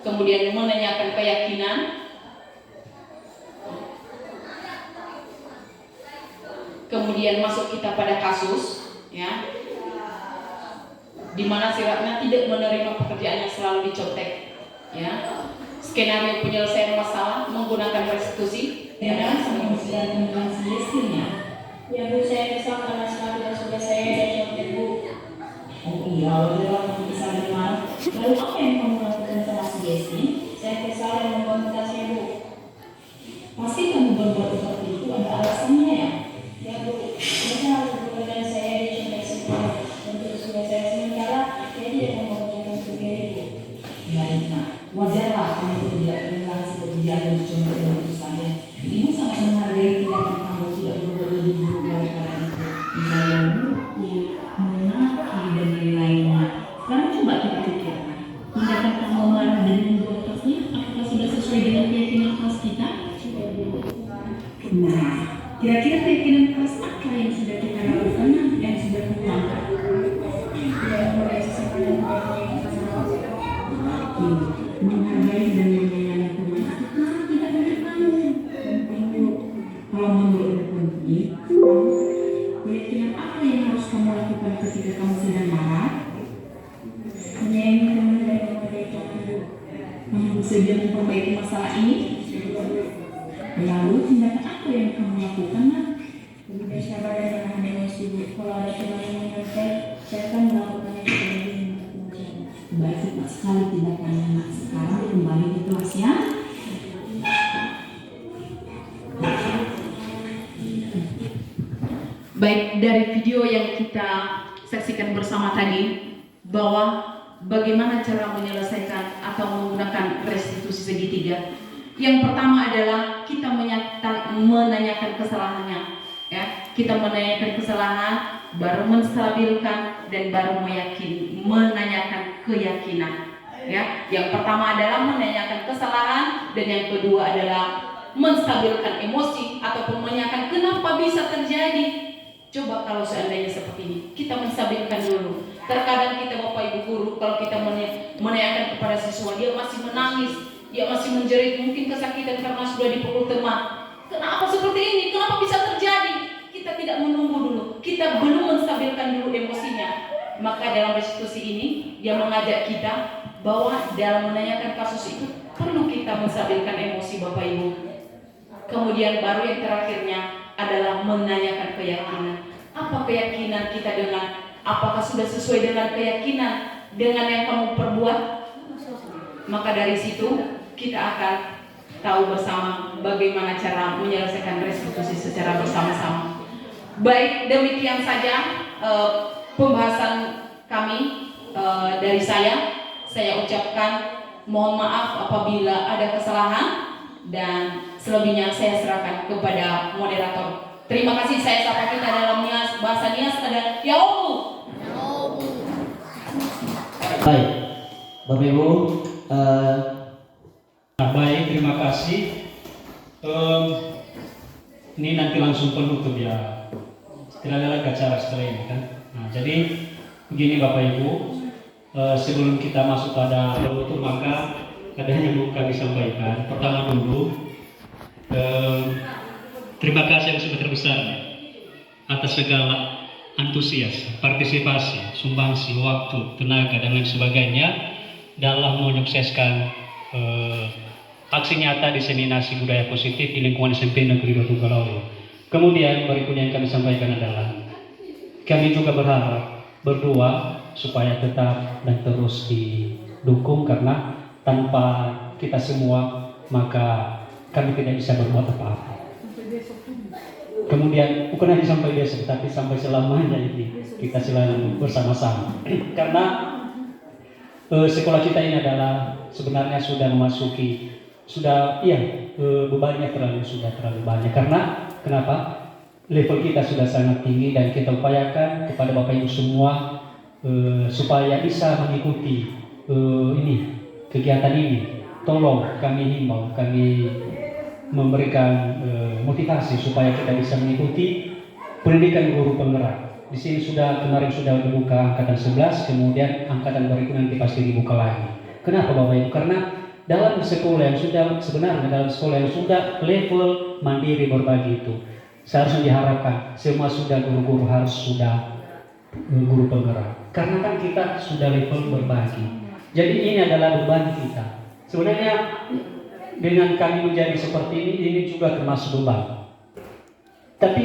kemudian menanyakan keyakinan, kemudian masuk kita pada kasus, ya, di mana syaratnya tidak menerima pekerjaan yang selalu dicontek, ya. Skenario penyelesaian masalah menggunakan restitusi, ya kan? Ya Bu, saya kesal karena sekarang sudah saya contek Bu. Oh iya, wajar bisa dengar. Lalu apa yang kamu lakukan sama si Yesi? Saya kesal dan membentasnya Bu. Pasti kamu berbuat seperti itu ada alasannya ya? Ya Bu, mereka harus bekerja saya dicontek semua. Untuk sudah saya sementara, dia tidak mempercayakan sendiri Bu. Baik, nah, wajarlah kamu tidak pernah seperti yang dicontoh dengan urusannya. Ibu sangat menghargai tindakan kamu tidak berbuat lebih buruk daripada itu. Misalnya bukti, mengaku dan lain-lainnya. Sekarang coba kita pikirkan. Tindakan kamu marah dan membuat kelasnya, apakah sudah sesuai dengan keyakinan kelas kita? Nah, kira-kira keyakinan kelas apa yang sudah kita lakukan yang sudah kita lakukan? Ya, mulai sesama dan baik-baik sama Menghargai dan menyayangi teman itu kan tidak dari kamu. Penting Bu. Kalau menurut penting, keyakinan apa yang harus kamu lakukan ketika kamu sedang marah? menyayangi teman dan memperbaiki Bu. Kamu bersedia memperbaiki masalah ini? Lalu tindakan apa yang kamu lakukan? Nak? Lebih bersabar dan menahan emosi Bu. Kalau ada teman yang mengerti, saya akan melakukannya sebagai pembelajaran. Baik, cepat sekali tindakannya. Nak. Sekarang kembali ke kelasnya. Baik, dari video yang kita saksikan bersama tadi, bahwa bagaimana cara menyelesaikan atau menggunakan restitusi segitiga. Yang pertama adalah kita menanyakan kesalahannya, ya. Kita menanyakan kesalahan, baru menstabilkan dan baru menanyakan keyakinan, ya. Yang pertama adalah menanyakan kesalahan dan yang kedua adalah menstabilkan emosi ataupun menanyakan kenapa bisa terjadi. Coba kalau seandainya seperti ini, kita menstabilkan dulu. Terkadang kita Bapak Ibu Guru, kalau kita menanyakan kepada siswa, dia masih menangis, dia masih menjerit, mungkin kesakitan karena sudah dipukul teman. Kenapa seperti ini? Kenapa bisa terjadi? Kita tidak menunggu dulu, kita belum menstabilkan dulu emosinya. Maka dalam restitusi ini, dia mengajak kita bahwa dalam menanyakan kasus itu perlu kita menstabilkan emosi Bapak Ibu. Kemudian baru yang terakhirnya adalah menanyakan keyakinan. Apa keyakinan kita apakah sudah sesuai dengan keyakinan dengan yang kamu perbuat? Maka dari situ kita akan tahu bersama bagaimana cara menyelesaikan restitusi secara bersama-sama. Baik, demikian saja pembahasan kami dari saya. Saya ucapkan mohon maaf apabila ada kesalahan. dan selebihnya saya serahkan kepada moderator. Terima kasih. Saya sapa kita dalam Nias, bahasa Nias ada Yaomu. Baik, Bapak Ibu, Baik, terima kasih. Ini nanti langsung penutup ya. Tidak ada lagi acara setelah ini kan. Nah, jadi begini Bapak Ibu, sebelum kita masuk pada penutup maka ada yang mau kami sampaikan. Pertama dulu, terima kasih yang sebesar-besarnya atas segala antusias, partisipasi, sumbangsi, waktu, tenaga dan lain sebagainya dalam menyukseskan aksi nyata diseminasi budaya positif di lingkungan SMP Negeri 2 Tuggalolo. Kemudian berikutnya yang kami sampaikan adalah kami juga berdoa supaya tetap dan terus didukung, karena tanpa kita semua maka kami tidak bisa berbuat apa-apa. Kemudian bukan hanya sampai besok, tapi sampai selamanya ini kita selalu bersama-sama. Karena sekolah kita ini adalah sebenarnya sudah memasuki bebannya sudah terlalu banyak. Karena kenapa? Level kita sudah sangat tinggi dan kita upayakan kepada Bapak Ibu semua supaya bisa mengikuti kegiatan ini. Tolong kami himbau, kami memberikan motivasi supaya kita bisa mengikuti pendidikan guru penggerak. Di sini kemarin sudah dibuka angkatan 11, kemudian angkatan berikutnya nanti pasti dibuka lagi. Kenapa Bapak Ibu? Karena dalam sekolah yang sudah level mandiri berbagi itu seharusnya diharapkan semua guru-guru harus sudah guru penggerak. Karena kan kita sudah level berbagi. Jadi ini adalah beban kita. Sebenarnya dengan kami menjadi seperti ini juga termasuk beban. Tapi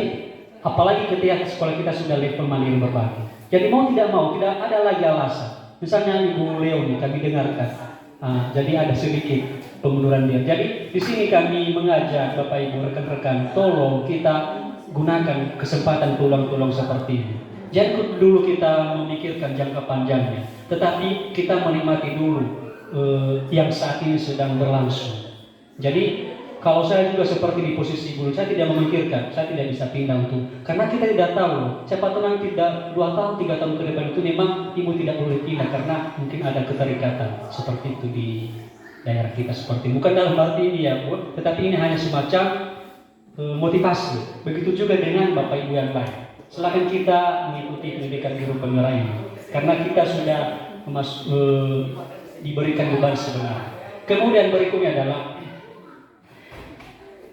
apalagi ketika sekolah kita sudah level mandiri berbagi. Jadi mau tidak mau tidak ada lagi alasan. Misalnya Ibu Leo nih kami dengarkan. Jadi ada sedikit pengunduran diri. Jadi di sini kami mengajak Bapak Ibu rekan-rekan, tolong kita gunakan kesempatan tulang-tulang seperti ini. Jangan dulu kita memikirkan jangka panjangnya, tetapi kita menikmati dulu yang saat ini sedang berlangsung. Jadi kalau saya juga seperti di posisi Ibu, saya tidak memikirkan, saya tidak bisa pindah karena kita tidak tahu. Siapa tahu nanti 2 tahun, 3 tahun ke depan itu memang Ibu tidak boleh pindah karena mungkin ada keterikatan seperti itu di daerah kita seperti. Bukan dalam arti ini ya Bu, tetapi ini hanya semacam motivasi. Begitu juga dengan Bapak Ibu yang lain. Silakan kita mengikuti pendidikan guru penggerak ini, karena kita sudah diberikan beban sebenarnya. Kemudian berikutnya adalah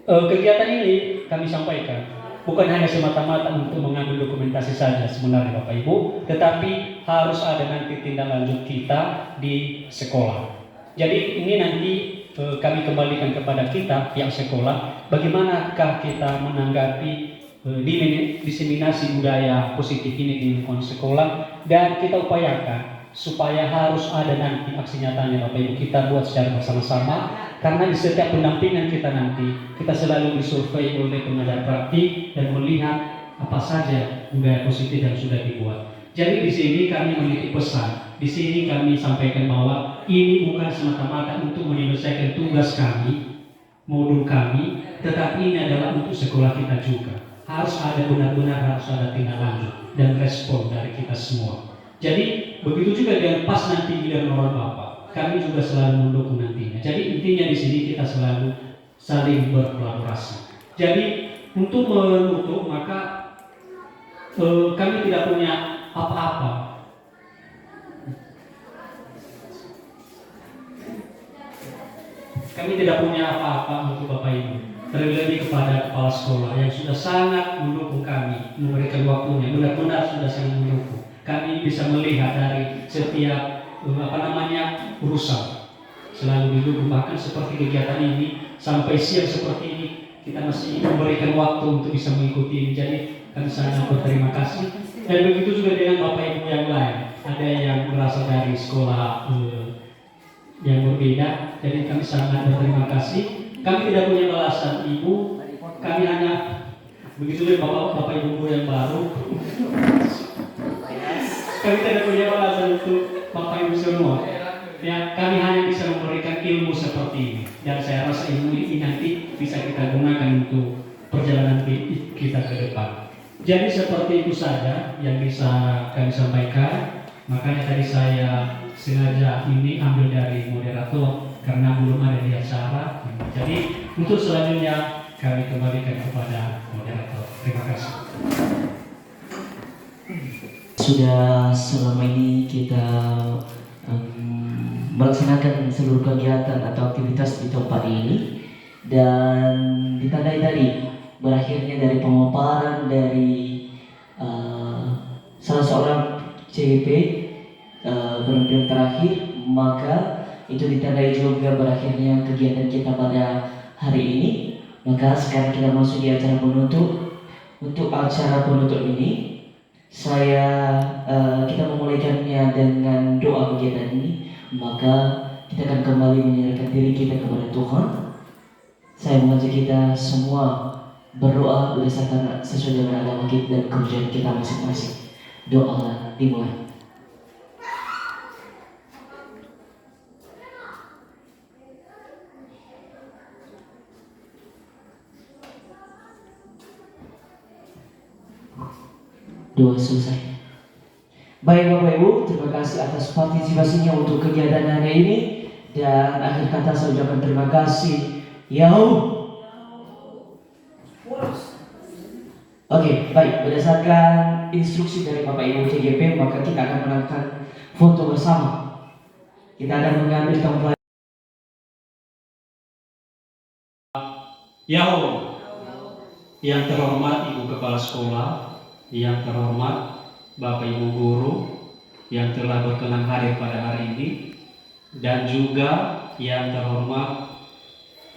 kegiatan ini kami sampaikan bukan hanya semata-mata untuk mengambil dokumentasi saja sebenarnya Bapak Ibu, tetapi harus ada nanti tindak lanjut kita di sekolah. Jadi ini nanti kami kembalikan kepada kita pihak sekolah, bagaimanakah kita menanggapi diseminasi budaya positif ini di lingkungan sekolah, dan kita upayakan supaya harus ada nanti aksi nyatanya Bapak Ibu, kita buat secara bersama-sama, karena di setiap pendampingan kita nanti kita selalu disurvei oleh pengajar praktik dan melihat apa saja budaya positif yang sudah dibuat. Jadi di sini kami memiliki pesan, di sini kami sampaikan bahwa ini bukan semata-mata untuk menyelesaikan tugas kami, modul kami, tetapi ini adalah untuk sekolah kita juga. Harus ada harus ada tindak lanjut dan respon dari kita semua. Jadi begitu juga dengan pas nanti giliran orang Bapak, kami juga selalu mendukung nantinya. Jadi intinya di sini kita selalu saling berkolaborasi. Jadi untuk menutup maka kami tidak punya apa-apa. Kami tidak punya apa-apa untuk Bapak Ibu. Terlebih kepada kepala sekolah yang sudah sangat mendukung kami, memberikan waktunya, benar-benar sudah sangat mendukung. Kami bisa melihat dari setiap urusan selalu didukung, bahkan seperti kegiatan ini sampai siang seperti ini kita masih memberikan waktu untuk bisa mengikuti ini. Jadi kami sangat berterima kasih. Dan begitu juga dengan Bapak Ibu yang lain, ada yang berasal dari sekolah yang berbeda. Jadi kami sangat berterima kasih. Kami tidak punya balasan Ibu, kami hanya begitu juga Bapak Ibu yang baru. Kami tidak punya balasan untuk Bapak Ibu semua. Ya, kami hanya bisa memberikan ilmu seperti ini. Dan saya rasa ilmu ini nanti kita gunakan untuk perjalanan kita ke depan. Jadi seperti itu saja yang bisa kami sampaikan. Makanya tadi saya sengaja ini ambil dari moderator karena belum ada di acara. Jadi untuk selanjutnya kami kembalikan kepada moderator. Terima kasih. Sudah selama ini kita melaksanakan seluruh kegiatan atau aktivitas di tempat ini, dan ditandai tadi berakhirnya dari pemaparan dari salah seorang CGP penampilan terakhir, maka itu ditandai juga berakhirnya kegiatan kita pada hari ini. Maka sekarang kita masuk di acara penutup. Untuk acara penutup ini kita memulaikannya dengan doa kegiatan ini. Maka kita akan kembali menyerahkan diri kita kepada Tuhan. Saya mengajak kita semua berdoa berdasarkan sesuai dengan agama kita dan kerjaan kita masing-masing. Doa dimulai. Doa selesai. Baik Bapak Ibu, terima kasih atas partisipasinya untuk kegiatan hari ini. Dan akhir kata saya ucapkan terima kasih. Yahoo. Oke, baik. Berdasarkan instruksi dari Bapak Ibu CGP, maka kita akan melakukan foto bersama. Kita akan mengambil tempat. Yahoo. Yang terhormat Ibu Kepala Sekolah, yang terhormat Bapak Ibu Guru yang telah berkenan hadir pada hari ini, dan juga yang terhormat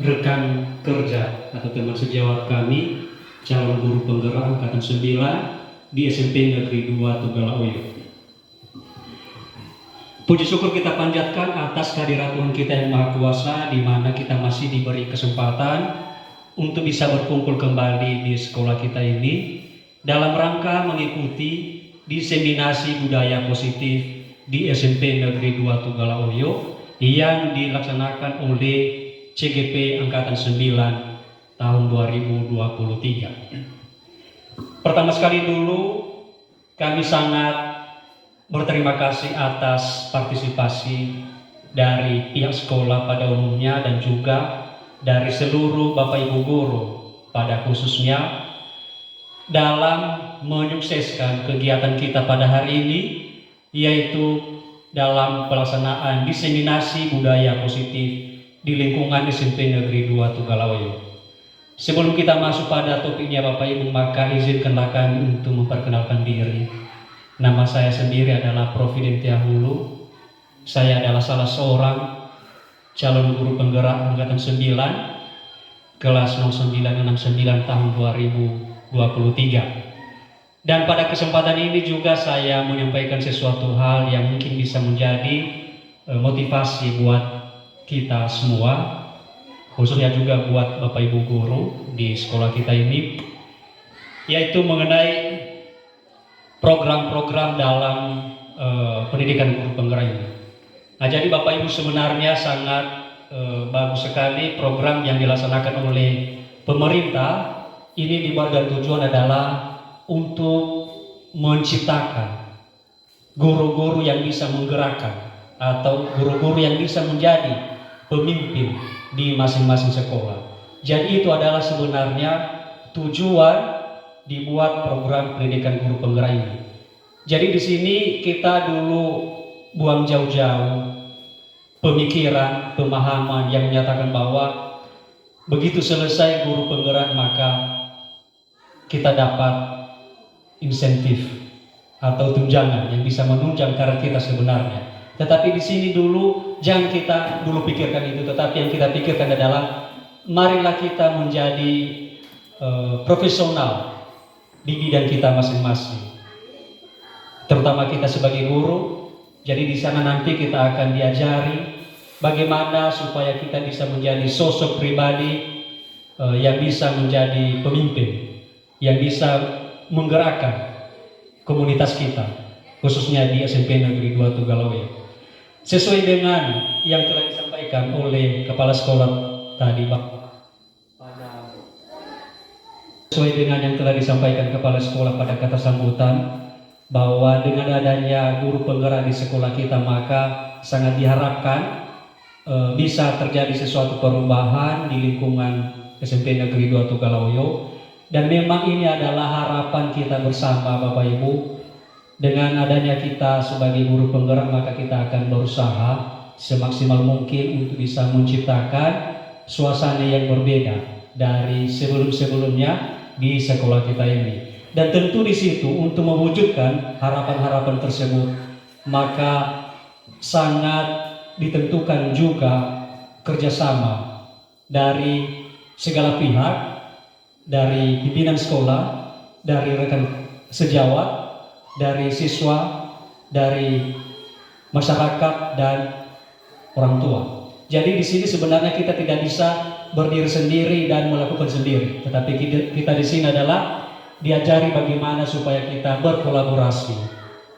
rekan kerja atau teman sejawat kami, calon guru penggerak angkatan 9 di SMP Negeri 2 Tugalaoyo. Puji syukur kita panjatkan atas kehadiran Tuhan kita yang Maha Kuasa, di mana kita masih diberi kesempatan untuk bisa berkumpul kembali di sekolah kita ini dalam rangka mengikuti diseminasi budaya positif di SMP Negeri 2 Tugalaoyo yang dilaksanakan oleh CGP Angkatan 9 tahun 2023. Pertama sekali dulu kami sangat berterima kasih atas partisipasi dari pihak sekolah pada umumnya dan juga dari seluruh Bapak Ibu Guru pada khususnya dalam menyukseskan kegiatan kita pada hari ini, yaitu dalam pelaksanaan diseminasi budaya positif di lingkungan SMP Negeri 2 Tugalaoyo. Sebelum kita masuk pada topiknya Bapak Ibu, maka izinkanlah kami untuk memperkenalkan diri. Nama saya sendiri adalah Prof. Dentia Hulu. Saya adalah salah seorang calon guru penggerak angkatan 9 kelas 0969 tahun 2023. Dan pada kesempatan ini juga saya menyampaikan sesuatu hal yang mungkin bisa menjadi motivasi buat kita semua, khususnya juga buat Bapak Ibu Guru di sekolah kita ini, yaitu mengenai program-program dalam pendidikan guru penggerak ini. Nah, jadi Bapak Ibu sebenarnya sangat bagus sekali program yang dilaksanakan oleh pemerintah ini, dibuat dan tujuan adalah untuk menciptakan guru-guru yang bisa menggerakkan atau guru-guru yang bisa menjadi pemimpin di masing-masing sekolah. Jadi itu adalah sebenarnya tujuan dibuat program pendidikan guru penggerak ini. Jadi di sini kita dulu buang jauh-jauh pemikiran, pemahaman yang menyatakan bahwa begitu selesai guru penggerak maka kita dapat insentif atau tunjangan yang bisa menunjang karir kita sebenarnya. Tetapi di sini dulu jangan kita dulu pikirkan itu, tetapi yang kita pikirkan adalah marilah kita menjadi profesional di bidang kita masing-masing. Terutama kita sebagai guru, jadi di sana nanti kita akan diajari bagaimana supaya kita bisa menjadi sosok pribadi yang bisa menjadi pemimpin, yang bisa menggerakkan komunitas kita, khususnya di SMP Negeri 2 Tugalaoyo. Sesuai dengan yang telah disampaikan oleh Kepala Sekolah tadi, pada Sesuai dengan yang telah disampaikan kepala sekolah pada kata sambutan, bahwa dengan adanya guru penggerak di sekolah kita maka sangat diharapkan bisa terjadi sesuatu perubahan di lingkungan SMP Negeri 2 Tugalawuyo. Dan memang ini adalah harapan kita bersama Bapak Ibu. Dengan adanya kita sebagai guru penggerak maka kita akan berusaha semaksimal mungkin untuk bisa menciptakan suasana yang berbeda dari sebelum-sebelumnya di sekolah kita ini. Dan tentu di situ untuk mewujudkan harapan-harapan tersebut maka sangat ditentukan juga kerjasama dari segala pihak, dari pimpinan sekolah, dari rekan sejawat, dari siswa, dari masyarakat dan orang tua. Jadi di sini sebenarnya kita tidak bisa berdiri sendiri dan melakukan sendiri, tetapi kita di sini adalah diajari bagaimana supaya kita berkolaborasi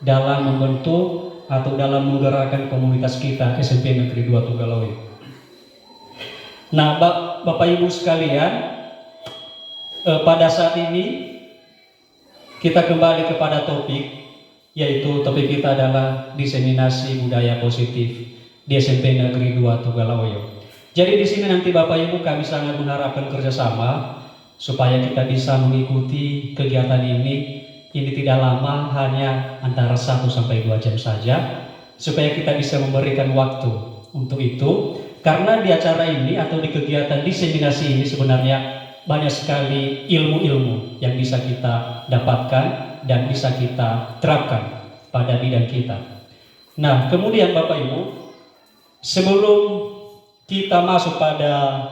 dalam membentuk atau dalam menggerakkan komunitas kita SMP Negeri 2 Tugalawuyo. Nah, Bapak Ibu sekalian, pada saat ini kita kembali kepada topik, yaitu topik kita adalah diseminasi budaya positif di SMP Negeri 2 Tugalawuyo. Jadi di sini nanti Bapak Ibu kami sangat mengharapkan kerjasama supaya kita bisa mengikuti kegiatan ini tidak lama, hanya antara 1 sampai 2 jam saja, supaya kita bisa memberikan waktu untuk itu. Karena di acara ini atau di kegiatan diseminasi ini sebenarnya banyak sekali ilmu-ilmu yang bisa kita dapatkan dan bisa kita terapkan pada bidang kita. Nah, kemudian Bapak Ibu, sebelum kita masuk pada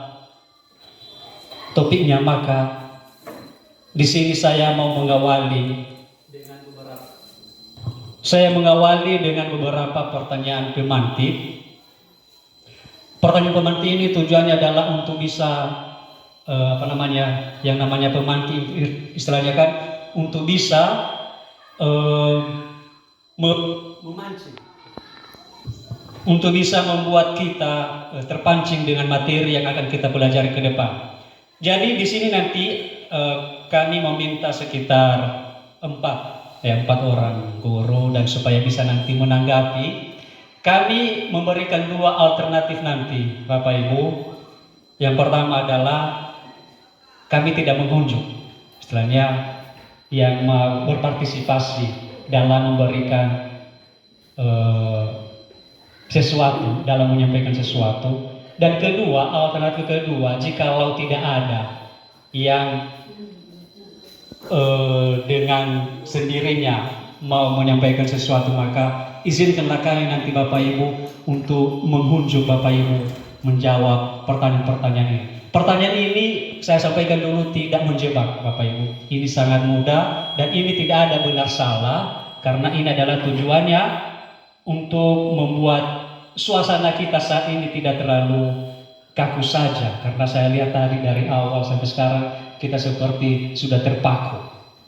topiknya, maka di sini saya mau mengawali dengan beberapa pertanyaan pemantik. Pertanyaan pemantik ini tujuannya adalah untuk bisa yang namanya pemantik istilahnya kan untuk bisa memancing, untuk bisa membuat kita terpancing dengan materi yang akan kita pelajari ke depan. Jadi di sini nanti kami meminta sekitar 4 orang guru, dan supaya bisa nanti menanggapi, kami memberikan 2 alternatif nanti Bapak Ibu. Yang pertama adalah kami tidak mengunjung, istilahnya yang berpartisipasi dalam memberikan sesuatu, dalam menyampaikan sesuatu. Dan kedua, alternatif kedua, jikalau tidak ada yang dengan sendirinya mau menyampaikan sesuatu, maka izinkanlah kami nanti Bapak Ibu untuk menghunjuk Bapak Ibu menjawab pertanyaan-pertanyaan ini. Pertanyaan ini saya sampaikan dulu tidak menjebak Bapak Ibu. Ini sangat mudah dan ini tidak ada benar salah, karena ini adalah tujuannya untuk membuat suasana kita saat ini tidak terlalu kaku saja, karena saya lihat tadi dari awal sampai sekarang kita seperti sudah terpaku.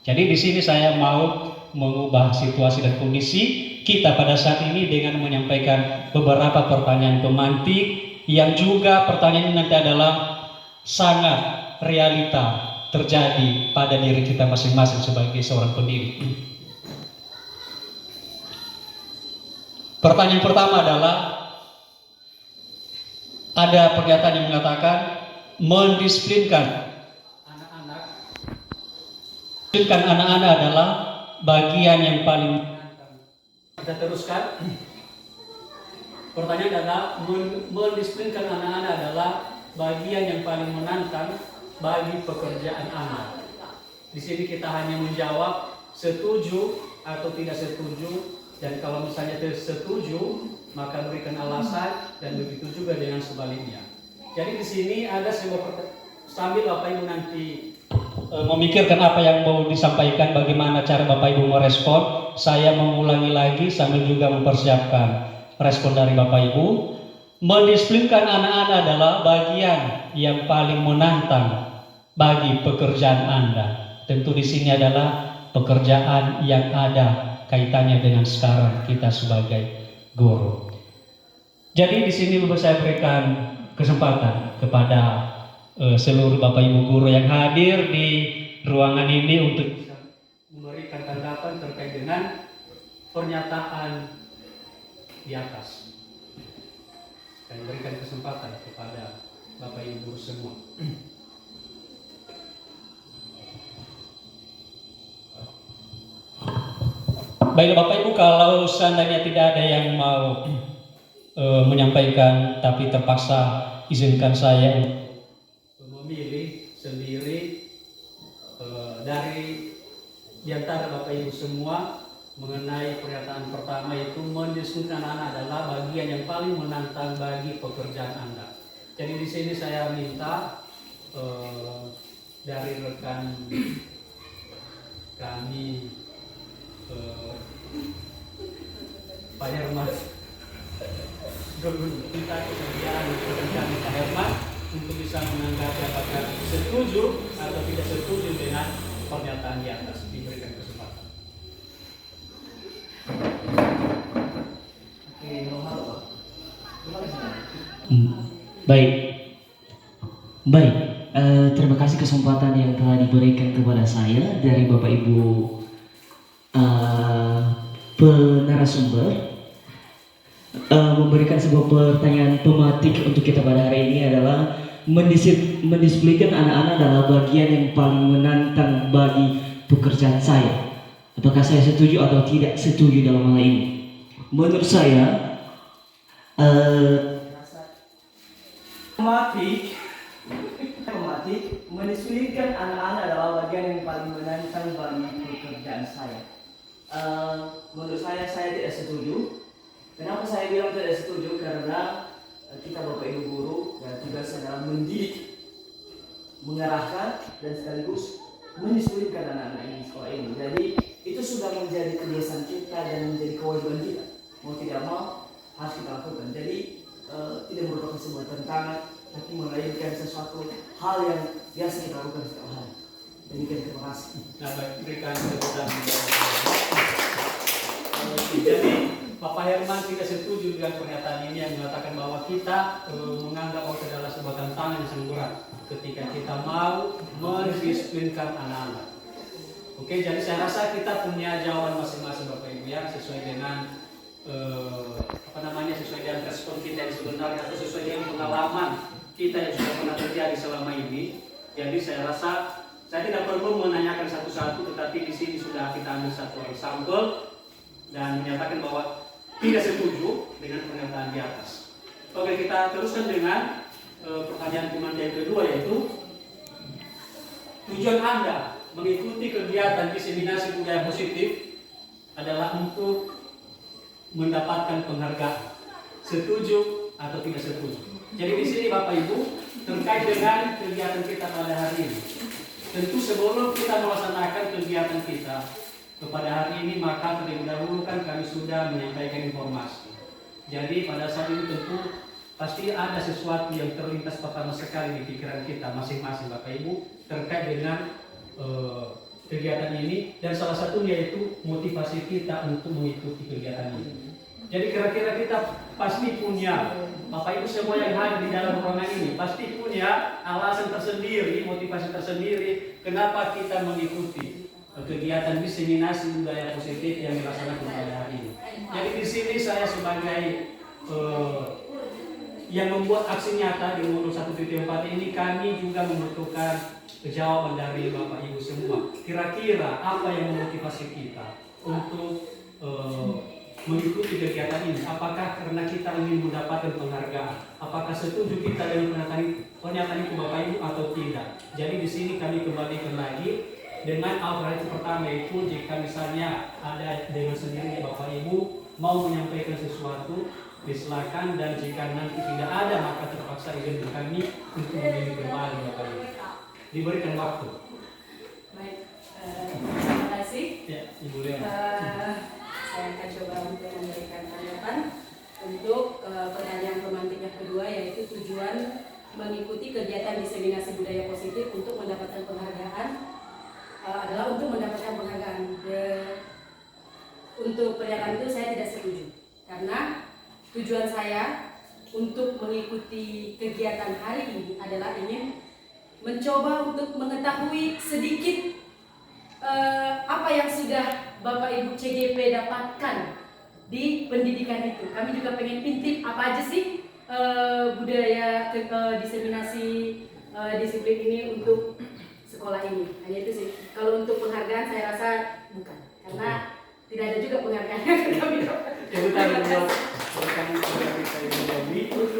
Jadi di sini saya mau mengubah situasi dan kondisi kita pada saat ini dengan menyampaikan beberapa pertanyaan pemantik yang juga pertanyaan ini nanti adalah sangat realita terjadi pada diri kita masing-masing sebagai seorang pendidik. Pertanyaan pertama adalah, ada pernyataan yang mengatakan mendisiplinkan anak-anak adalah bagian yang paling. Kita teruskan. Pertanyaan adalah mendisiplinkan anak-anak adalah bagian yang paling menantang bagi pekerjaan anak. Di sini kita hanya menjawab setuju atau tidak setuju, dan kalau misalnya setuju maka berikan alasan, dan begitu juga dengan sebaliknya. Jadi di sini ada sebuah sambil Bapak Ibu nanti memikirkan apa yang mau disampaikan, bagaimana cara Bapak Ibu merespon, saya mengulangi lagi sambil juga mempersiapkan respon dari Bapak Ibu. Mendisiplinkan anak-anak adalah bagian yang paling menantang bagi pekerjaan Anda. Tentu di sini adalah pekerjaan yang ada kaitannya dengan sekarang kita sebagai guru. Jadi di sini saya berikan kesempatan kepada seluruh Bapak Ibu guru yang hadir di ruangan ini untuk bisa memberikan tanggapan terkait dengan pernyataan di atas dan berikan kesempatan kepada Bapak Ibu guru semua. Baik Bapak Ibu, kalau seandainya tidak ada yang mau menyampaikan, tapi terpaksa izinkan saya memilih sendiri dari diantara Bapak Ibu semua mengenai pernyataan pertama, itu mendiskusikan anak adalah bagian yang paling menantang bagi pekerjaan Anda. Jadi di sini saya minta dari rekan kami Pak Herman, minta kesediaan rekan Pak Herman untuk bisa menanggapi apakah setuju atau tidak setuju dengan pernyataan di atas. Diberikan kesempatan. Baik, baik. Terima kasih kesempatan yang telah diberikan kepada saya dari Bapak Ibu penarasumber. Memberikan sebuah pertanyaan tematik untuk kita pada hari ini adalah mendisiplinkan anak-anak adalah bagian yang paling menantang bagi pekerjaan saya. Apakah saya setuju atau tidak setuju dalam hal ini? Menurut saya, mendisiplinkan anak-anak adalah bagian yang paling menantang bagi pekerjaan saya. Menurut saya tidak setuju. Kenapa saya bilang tidak setuju? Karena kita Bapak Ibu guru dan tugasnya adalah mendidik, mengarahkan dan sekaligus mendisiplinkan anak-anak ini sekolah ini. Jadi itu sudah menjadi kebiasaan kita dan menjadi kewajiban kita. Mau tidak mau harus kita lakukan. Jadi tidak merupakan sebuah tantangan, tapi melainkan sesuatu hal yang biasa kita lakukan setiap hari. Demikian, terima kasih. Nah, baik, berikan kepada jadi Bapak Herman tidak setuju dengan pernyataan ini yang mengatakan bahwa kita menganggap bahwa itu adalah sebuah tantangan yang sangat berat ketika kita mau mendisiplinkan anak-anak. Oke, jadi saya rasa kita punya jawaban masing-masing Bapak Ibu ya, sesuai dengan sesuai dengan respon kita yang sebenarnya atau sesuai dengan pengalaman kita yang sudah pernah terjadi selama ini. Jadi saya rasa saya tidak perlu menanyakan satu-satu, tetapi di sini sudah kita ambil satu sampel dan menyatakan bahwa tidak setuju dengan pernyataan di atas. Oke, kita teruskan dengan pertanyaan komandan yang kedua, yaitu tujuan Anda mengikuti kegiatan diseminasi budaya positif adalah untuk mendapatkan penghargaan. Setuju atau tidak setuju? Jadi di sini Bapak Ibu terkait dengan kegiatan kita pada hari ini. Tentu sebelum kita melaksanakan kegiatan kita pada hari ini, maka terlebih dahulu kan kami sudah menyampaikan informasi. Jadi pada saat ini tentu pasti ada sesuatu yang terlintas pertama sekali di pikiran kita masing-masing Bapak Ibu terkait dengan kegiatan ini, dan salah satunya itu motivasi kita untuk mengikuti kegiatan ini. Jadi kira-kira kita pasti punya, Bapak Ibu semua yang hadir di dalam ruangan ini pasti punya alasan tersendiri, motivasi tersendiri kenapa kita mengikuti kegiatan diseminasi budaya positif yang dilaksanakan pada hari ini. Jadi di sini saya sebagai yang membuat aksi nyata di umur 1.4 ini, kami juga membutuhkan jawaban dari Bapak Ibu semua. Kira-kira apa yang memotivasi kita untuk mengikuti kegiatan ini? Apakah karena kita ingin mendapatkan penghargaan? Apakah setuju kita dengan pernyataan itu Bapak Ibu atau tidak? Jadi di sini kami kembalikan lagi dengan alternatif pertama, itu jika misalnya ada dengan sendiri Bapak Ibu mau menyampaikan sesuatu, silakan, dan jika nanti tidak ada maka terpaksa izin kami untuk memilih kembali Bapak Ibu. Diberikan waktu. Baik, terima kasih. Ya, Ibu Leon. Saya akan coba untuk memberikan tanggapan untuk pertanyaan pemantik yang kedua, yaitu tujuan mengikuti kegiatan diseminasi budaya positif untuk mendapatkan penghargaan adalah untuk mendapatkan penghargaan. Untuk pernyataan itu saya tidak setuju, karena tujuan saya untuk mengikuti kegiatan hari ini adalah ingin mencoba untuk mengetahui sedikit apa yang sudah Bapak Ibu CGP dapatkan di pendidikan itu. Kami juga pengen intip apa aja sih budaya diseminasi disiplin ini untuk sekolah ini. Hanya itu sih. Kalau untuk penghargaan saya rasa bukan, karena tidak ada juga penghargaan yang kami dapat.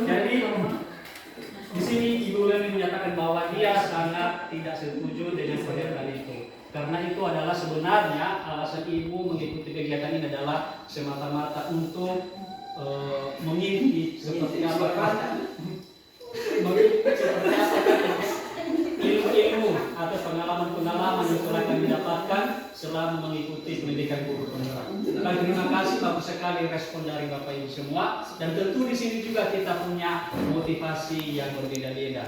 Jadi di sini Ibu Leni menyatakan bahwa dia sangat tidak setuju dengan pernyataan itu. Karena itu adalah sebenarnya alasan Ibu mengikuti kegiatan ini adalah semata-mata untuk mengikuti seperti apa ilmu-ilmu atau pengalaman-pengalaman yang telah kami dapatkan selama mengikuti pendidikan guru penggerak. Dan terima kasih bagus sekali respon dari Bapak Ibu semua, dan tentu di sini juga kita punya motivasi yang berbeda-beda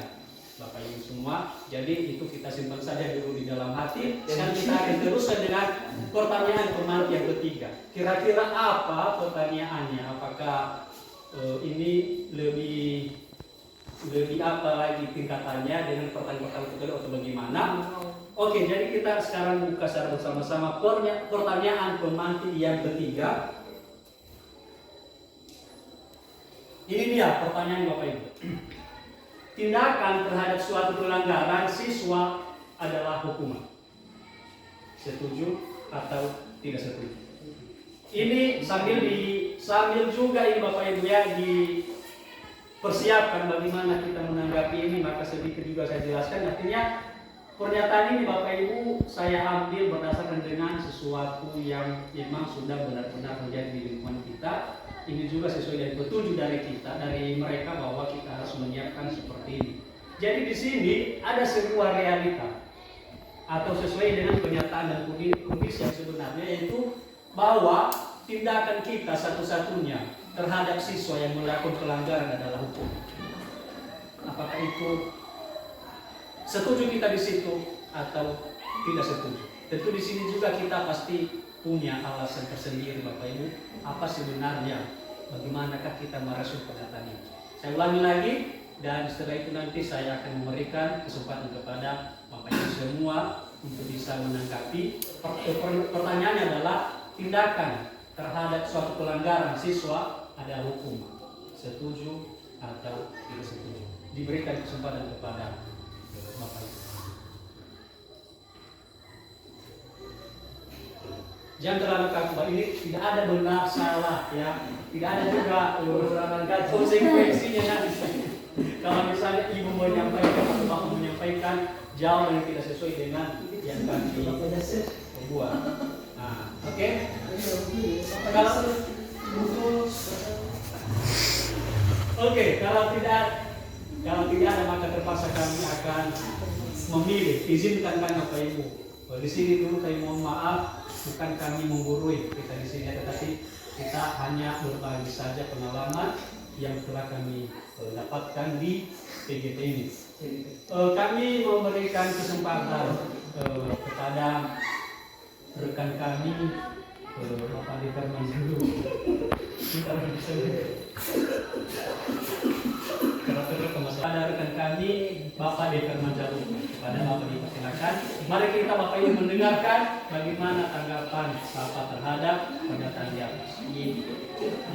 Bapak Ibu semua. Jadi itu kita simpan saja dulu di dalam hati. Sekarang kita akan teruskan dengan pertanyaan pemantik yang ketiga. Kira-kira apa pertanyaannya? Apakah ini lebih apa lagi tingkatannya dengan pertanyaan kedua atau bagaimana? Oke, jadi kita sekarang buka secara bersama-sama pertanyaan pemantik yang ketiga. Ini dia pertanyaan Bapak Ibu. Tindakan terhadap suatu pelanggaran siswa adalah hukuman. Setuju atau tidak setuju? Ini sambil juga ini Bapak Ibu ya persiapkan bagaimana kita menanggapi ini, maka sedikit juga saya jelaskan. Artinya pernyataan ini Bapak Ibu saya ambil berdasarkan dengan sesuatu yang memang sudah benar-benar menjadi di lingkungan kita. Ini juga sesuai dengan petunjuk dari kita, dari mereka, bahwa kita harus menyiapkan seperti ini. Jadi di sini ada sebuah realita atau sesuai dengan pernyataan dan kondisi yang sebenarnya, yaitu bahwa tindakan kita satu-satunya terhadap siswa yang melakukan pelanggaran adalah hukum. Apakah itu setuju kita di situ atau tidak setuju? Tentu di sini juga kita pasti punya alasan tersendiri Bapak Ibu. Apa sebenarnya? Bagaimanakah kita merespon pernyataan ini? Saya ulangi lagi, dan setelah itu nanti saya akan memberikan kesempatan kepada Bapak Ibu semua untuk bisa menanggapi. Pertanyaannya adalah tindakan terhadap suatu pelanggaran siswa ada hukum. Setuju atau tidak setuju? Diberikan kesempatan kepada Bapak Ibu. Jangan terlalu kaku, ini tidak ada benar salah ya, tidak ada juga konsekuensinya nanti. Kalau misalnya Ibu menyampaikan atau Bapak menyampaikan jauh yang tidak sesuai dengan yang kami buat. Nah, oke. Kalau tidak ada, maka terpaksa kami akan memilih. Izinkan kami Bapak Ibu. Di sini dulu kami mohon maaf, bukan kami menggurui kita di sini, tetapi kita hanya berbagi saja pengalaman yang telah kami dapatkan di PGT ini. Kami memberikan kesempatan kepada rekan kami, Bapak Departemen dulu. Kepada rekan kami, Bapak Departemen dulu. Kepada Bapak dipersilakan. Mari kita Bapak Ibu mendengarkan bagaimana tanggapan Bapak terhadap pernyataan di atas.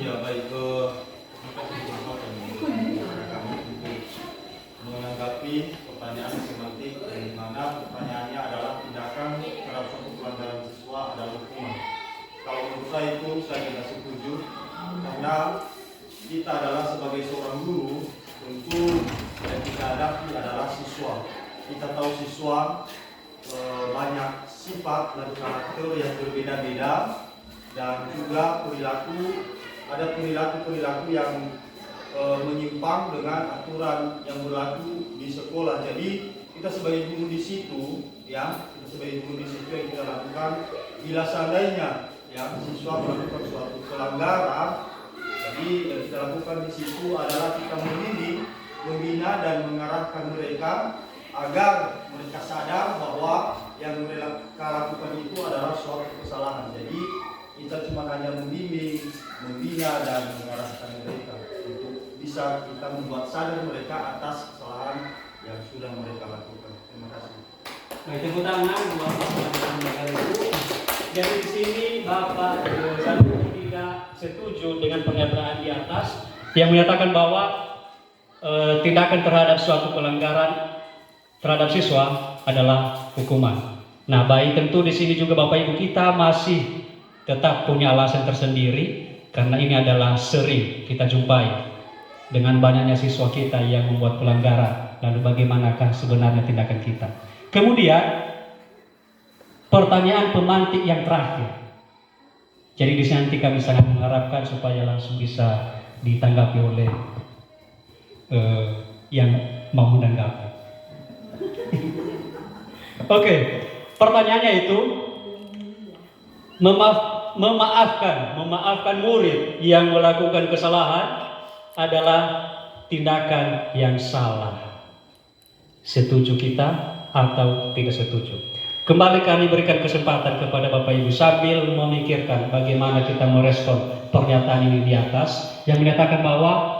Ya baik, menanggapi pertanyaan semantik, di mana pertanyaannya adalah tindakan terhadap suatu pelanggaran siswa adalah hukuman. Kalau menurut saya itu saya tidak setuju, karena kita adalah sebagai seorang guru, tentu yang kita hadapi adalah siswa. Kita tahu siswa banyak sifat dan karakter yang berbeda-beda, dan juga ada perilaku yang menyimpang dengan aturan yang berlaku di sekolah. Jadi kita sebagai guru di situ, ya, yang kita lakukan bila seandainya ya siswa melakukan suatu pelanggaran, jadi yang kita lakukan di situ adalah kita mendidik, membina dan mengarahkan mereka agar mereka sadar bahwa yang mereka lakukan itu adalah suatu kesalahan. Jadi kita cuma hanya membimbing, membina dan mengarahkan mereka untuk bisa kita membuat sadar mereka atas kesalahan yang sudah mereka lakukan. Terima kasih. Baik, tepuk tangan buat Bapak Ibu. Jadi di sini Bapak Sandi tidak setuju dengan pernyataan di atas yang menyatakan bahwa tindakan terhadap suatu pelanggaran terhadap siswa adalah hukuman. Nah, baik, tentu di sini juga Bapak Ibu kita masih tetap punya alasan tersendiri karena ini adalah sering kita jumpai dengan banyaknya siswa kita yang membuat pelanggaran. Lalu bagaimanakah sebenarnya tindakan kita? Kemudian pertanyaan pemantik yang terakhir. Jadi di sini nanti kami sangat mengharapkan supaya langsung bisa ditanggapi oleh yang mau menanggapi. Oke, pertanyaannya itu memaafkan murid yang melakukan kesalahan adalah tindakan yang salah. Setuju kita atau tidak setuju? Kembali kami berikan kesempatan kepada Bapak Ibu sambil memikirkan bagaimana kita merespon pernyataan ini di atas yang menyatakan bahwa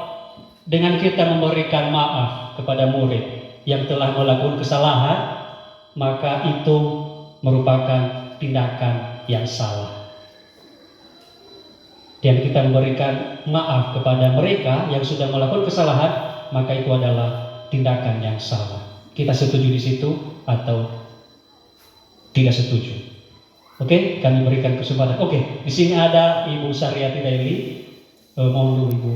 dengan kita memberikan maaf kepada murid yang telah melakukan kesalahan, maka itu merupakan tindakan yang salah. Dan kita memberikan maaf kepada mereka yang sudah melakukan kesalahan, maka itu adalah tindakan yang salah. Kita setuju di situ atau tidak setuju? Oke, kami berikan kesempatan. Oke, di sini ada Ibu Saryati Daily. Mohon dulu Ibu.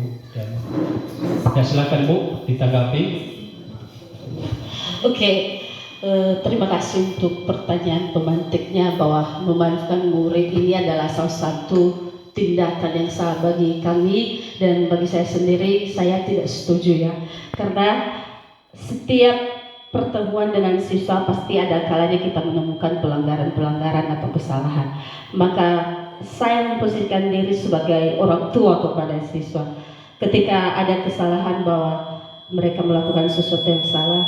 Ya, silakan Bu, ditanggapi. Oke, terima kasih untuk pertanyaan pemantiknya bahwa memaafkan murid ini adalah salah satu tindakan yang salah bagi kami dan bagi saya sendiri. Saya tidak setuju ya, karena setiap pertemuan dengan siswa pasti ada kalanya kita menemukan pelanggaran-pelanggaran atau kesalahan. Maka saya memposisikan diri sebagai orang tua kepada siswa. Ketika ada kesalahan bahwa mereka melakukan sesuatu yang salah,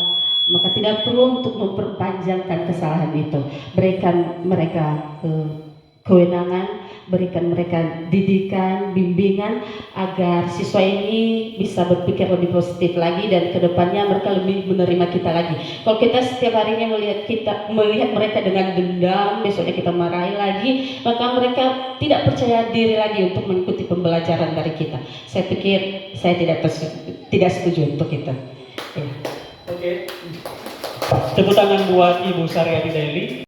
maka tidak perlu untuk memperpanjangkan kesalahan itu. Berikan mereka kewenangan, berikan mereka didikan, bimbingan agar siswa ini bisa berpikir lebih positif lagi dan kedepannya mereka lebih menerima kita lagi. Kalau kita setiap harinya melihat mereka dengan dendam, besoknya kita marahi lagi, maka mereka tidak percaya diri lagi untuk mengikuti pembelajaran dari kita. Saya pikir saya tidak setuju untuk itu. Ya. Oke. Tepuk tangan buat Ibu Saryati Daily.